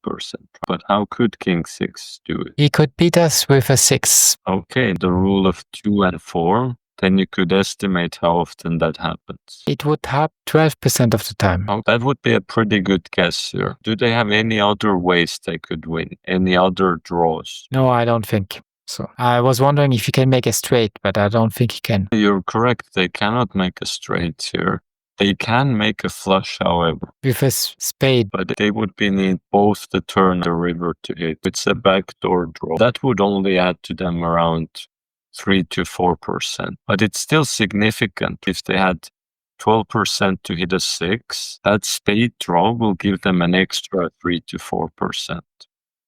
But how could King 6 do it? He could beat us with a 6. Okay, the rule of 2 and 4. Then you could estimate how often that happens. It would happen 12% of the time. Oh, that would be a pretty good guess here. Do they have any other ways they could win? Any other draws? No, I don't think. So I was wondering if you can make a straight, but I don't think you can. You're correct. They cannot make a straight here. They can make a flush, however. With a spade. But they would be need both the turn and the river to hit. It's a backdoor draw. That would only add to them around 3 to 4%. But it's still significant. If they had 12% to hit a 6, that spade draw will give them an extra 3 to 4%.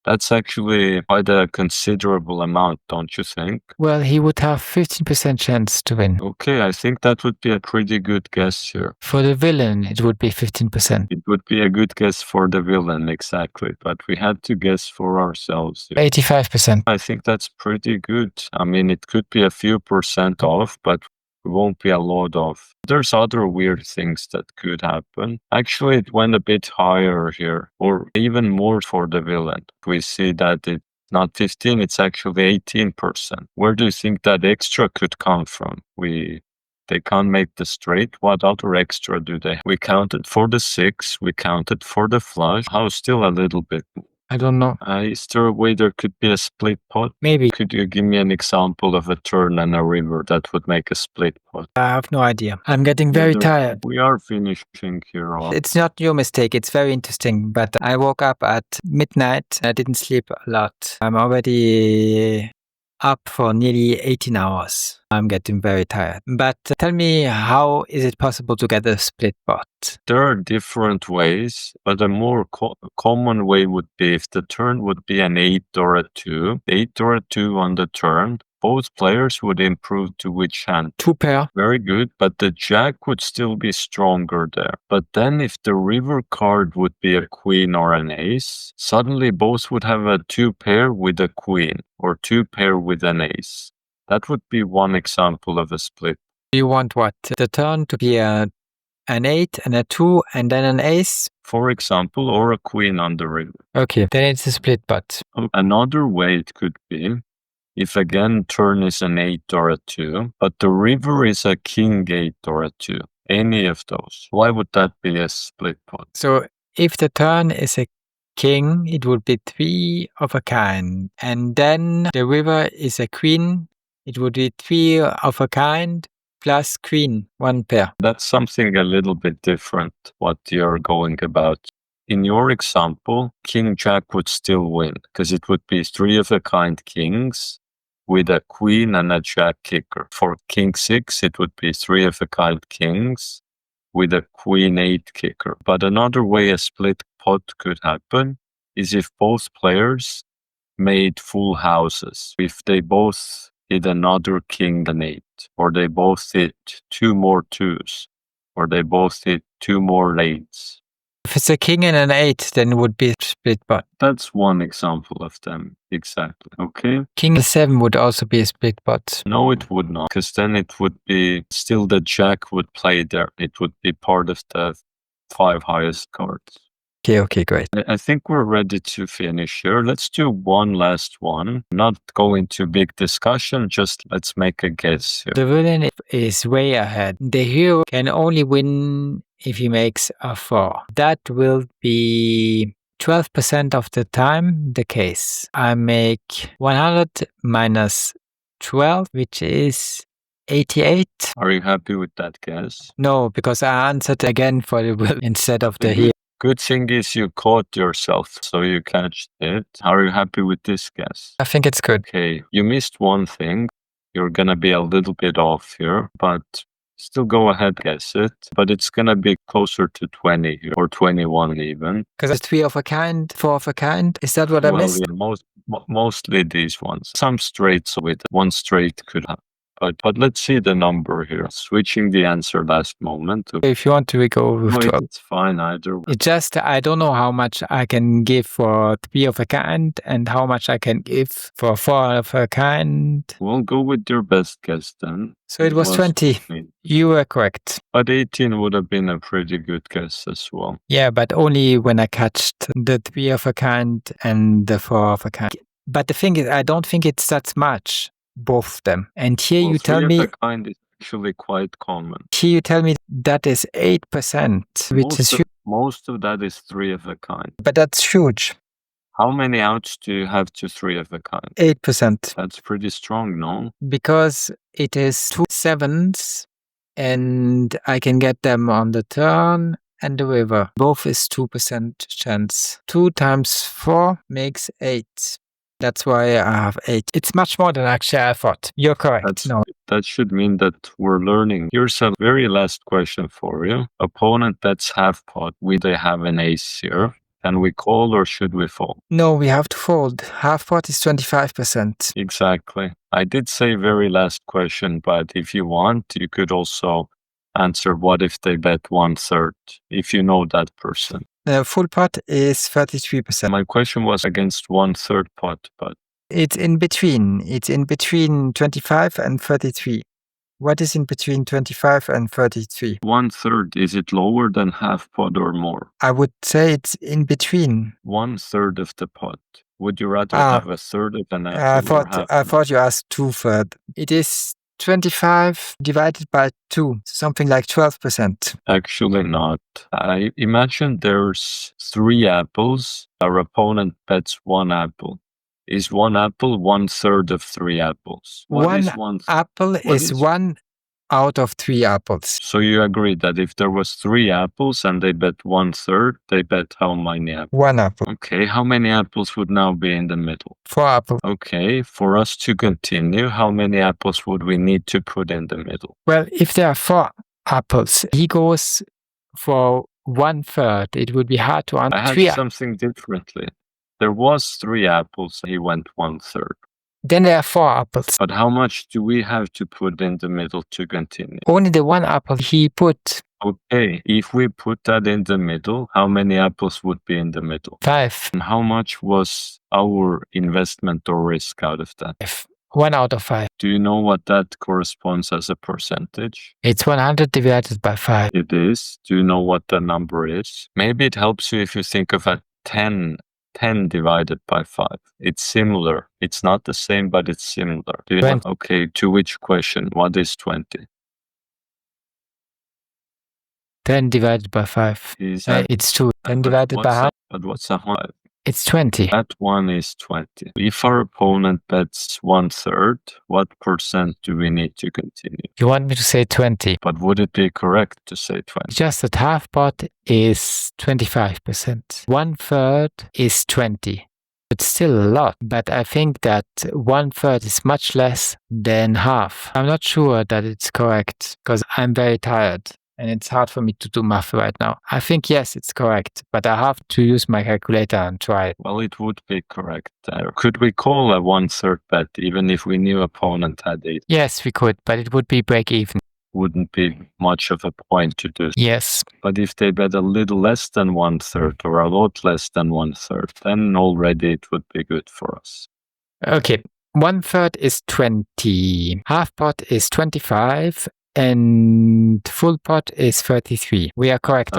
That's actually quite a considerable amount, don't you think? Well, he would have 15% chance to win. Okay, I think that would be a pretty good guess here. For the villain, it would be 15%. It would be a good guess for the villain, exactly. But we had to guess for ourselves here. 85%. I think that's pretty good. I mean, it could be a few percent off, but it won't be a lot off. There's other weird things that could happen. Actually, it went a bit higher here, or even more for the villain. We see that it's not 15, it's actually 18%. Where do you think that extra could come from? They can't make the straight. What other extra do they have? We counted for the 6, we counted for the flush. How still a little bit? I don't know. Is there a way there could be a split pot? Maybe. Could you give me an example of a turn and a river that would make a split pot? I have no idea. I'm getting very tired. We are finishing here on. It's not your mistake. It's very interesting. But I woke up at midnight. I didn't sleep a lot. I'm already up for nearly 18 hours. I'm getting very tired. But tell me, how is it possible to get a split pot? There are different ways, but a more common way would be if the turn would be an 8 or a 2. 8 or a 2 on the turn. Both players would improve to which hand? 2 pair. Very good, but the jack would still be stronger there. But then if the river card would be a queen or an ace, suddenly both would have a 2 pair with a queen or 2 pair with an ace. That would be one example of a split. You want what? The turn to be an 8 and a 2 and then an ace? For example, or a queen on the river. Okay, then it's a split pot. Another way it could be, if again turn is an 8 or a 2, but the river is a king 8 or a 2, any of those, why would that be a split pot? So if the turn is a king, it would be 3 of a kind. And then the river is a queen, it would be 3 of a kind plus queen, 1 pair. That's something a little bit different, what you're going about. In your example, king jack would still win, because it would be 3 of a kind kings with a queen and a jack kicker. For king 6, it would be 3 of a kind kings with a queen 8 kicker. But another way a split pot could happen is if both players made full houses. If they both hit another king and 8, or they both hit 2 more 2s, or they both hit 2 more 8s. If it's a king and an 8, then it would be a split pot. That's one example of them, exactly. Okay? King 7 would also be a split pot. No, it would not, because then it would be still the jack would play there. It would be part of the 5 highest cards. Okay, great. I think we're ready to finish here. Let's do one last one. Not go into big discussion, just let's make a guess here. The villain is way ahead. The hero can only win if he makes a 4. That will be 12% of the time the case. I make 100 minus 12, which is 88. Are you happy with that guess? No, because I answered again for the will instead of the hero. Good thing is you caught yourself, so you catched it. Are you happy with this guess? I think it's good. Okay, you missed one thing. You're gonna be a little bit off here, but still go ahead, guess it. But it's gonna be closer to 20 here, or 21 even. Because it's 3 of a kind, 4 of a kind. Is that what I missed? Yeah, mostly these ones. Some straights with one straight could have. But let's see the number here. Switching the answer last moment. If you want to go with 12. It's fine either way. It's just I don't know how much I can give for 3 of a kind and how much I can give for 4 of a kind. We'll go with your best guess then. So it was 20. You were correct. But 18 would have been a pretty good guess as well. Yeah, but only when I catched the 3 of a kind and the 4 of a kind. But the thing is, I don't think it's that much, both of them. And here you tell me... 3 of a kind is actually quite common. Here you tell me that is 8%, which is huge. Most of that is 3 of a kind. But that's huge. How many outs do you have to 3 of a kind? 8%. That's pretty strong, no? Because it is 2 7s and I can get them on the turn and the river. Both is 2% chance. 2 times 4 makes 8. That's why I have 8. It's much more than actually I thought. You're correct. That should mean that we're learning. Here's a very last question for you. Opponent that's half pot. They have an ace here. Can we call or should we fold? No, we have to fold. Half pot is 25%. Exactly. I did say very last question, but if you want, you could also answer what if they bet 1/3, if you know that person. The full pot is 33%. My question was against 1/3 pot, but... It's in between. It's in between 25 and 33. What is in between 25 and 33? 1/3, is it lower than half pot or more? I would say it's in between. 1/3 of the pot. Would you rather have a third of an apple or half? I thought you asked 2/3. It is 25 divided by 2, something like 12%. Actually not. I imagine there's 3 apples. Our opponent bets 1 apple. Is 1 apple 1/3 of 3 apples? What is one apple is 1 out of 3 apples. So you agree that if there was 3 apples and they bet 1/3, they bet how many apples? 1 apple. Okay, how many apples would now be in the middle? 4 apples. Okay, for us to continue, how many apples would we need to put in the middle? Well, if there are 4 apples, he goes for 1/3. It would be hard to answer. I had something differently. There was 3 apples, he went 1/3. Then there are 4 apples. But how much do we have to put in the middle to continue? Only the 1 apple he put. Okay, if we put that in the middle, how many apples would be in the middle? 5. And how much was our investment or risk out of that? 5. 1 out of 5. Do you know what that corresponds as a percentage? It's 100 divided by 5. It is. Do you know what the number is? Maybe it helps you if you think of a 10 divided by 5. It's similar. It's not the same, but it's similar. Do you 20. Okay, to which question? What is 20? 10 divided by 5. Is that, It's 2. 10 but divided by what's half. but what's a 5? It's 20. That one is 20. If our opponent bets 1/3, what percent do we need to continue? You want me to say 20? But would it be correct to say 20? Just that half pot is 25%. 1/3 is 20. It's still a lot, but I think that 1/3 is much less than half. I'm not sure that it's correct because I'm very tired and it's hard for me to do math right now. I think yes, it's correct, but I have to use my calculator and try it. Well, it would be correct. Could we call a 1/3 bet even if we knew opponent had it? Yes, we could, but it would be break even. Wouldn't be much of a point to do. Yes. But if they bet a little less than 1/3 or a lot less than 1/3, then already it would be good for us. Okay. 1/3 is 20. Half pot is 25. And full pot is 33. We are correct.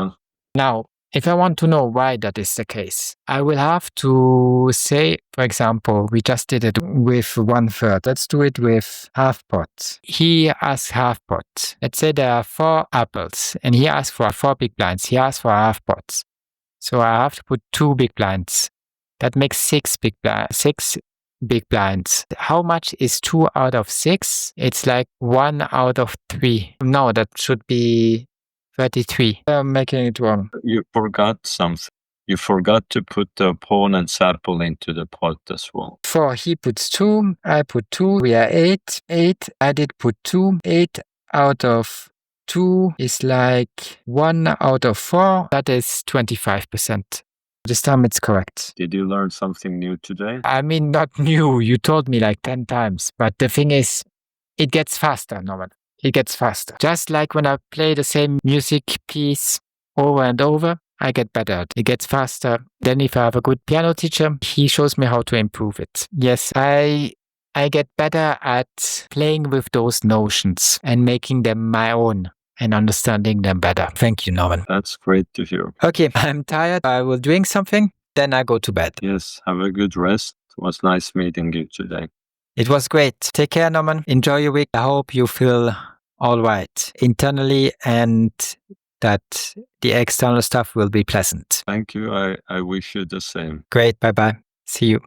Now, if I want to know why that is the case, I will have to say, for example, we just did it with 1/3. Let's do it with half pot. He asks half pot. Let's say there are 4 apples and he asks for 4 big blinds. He asks for half pots. So I have to put 2 big blinds. That makes 6 big blinds. How much is 2 out of 6? It's like 1 out of 3. No, that should be 33. I'm making it wrong. You forgot something. You forgot to put the opponent's apple into the pot as well. 4, he puts 2, I put 2, we are 8. 8, I did put 2. 8 out of 2 is like 1 out of 4. That is 25%. This time it's correct. Did you learn something new today? I mean, not new. You told me like 10 times. But the thing is, it gets faster, Norman. It gets faster. Just like when I play the same music piece over and over, I get better at it. It gets faster. Then if I have a good piano teacher, he shows me how to improve it. Yes, I get better at playing with those notions and making them my own and understanding them better. Thank you, Norman. That's great to hear. Okay, I'm tired. I will drink something, then I go to bed. Yes, have a good rest. It was nice meeting you today. It was great. Take care, Norman. Enjoy your week. I hope you feel all right internally and that the external stuff will be pleasant. Thank you. I wish you the same. Great. Bye-bye. See you.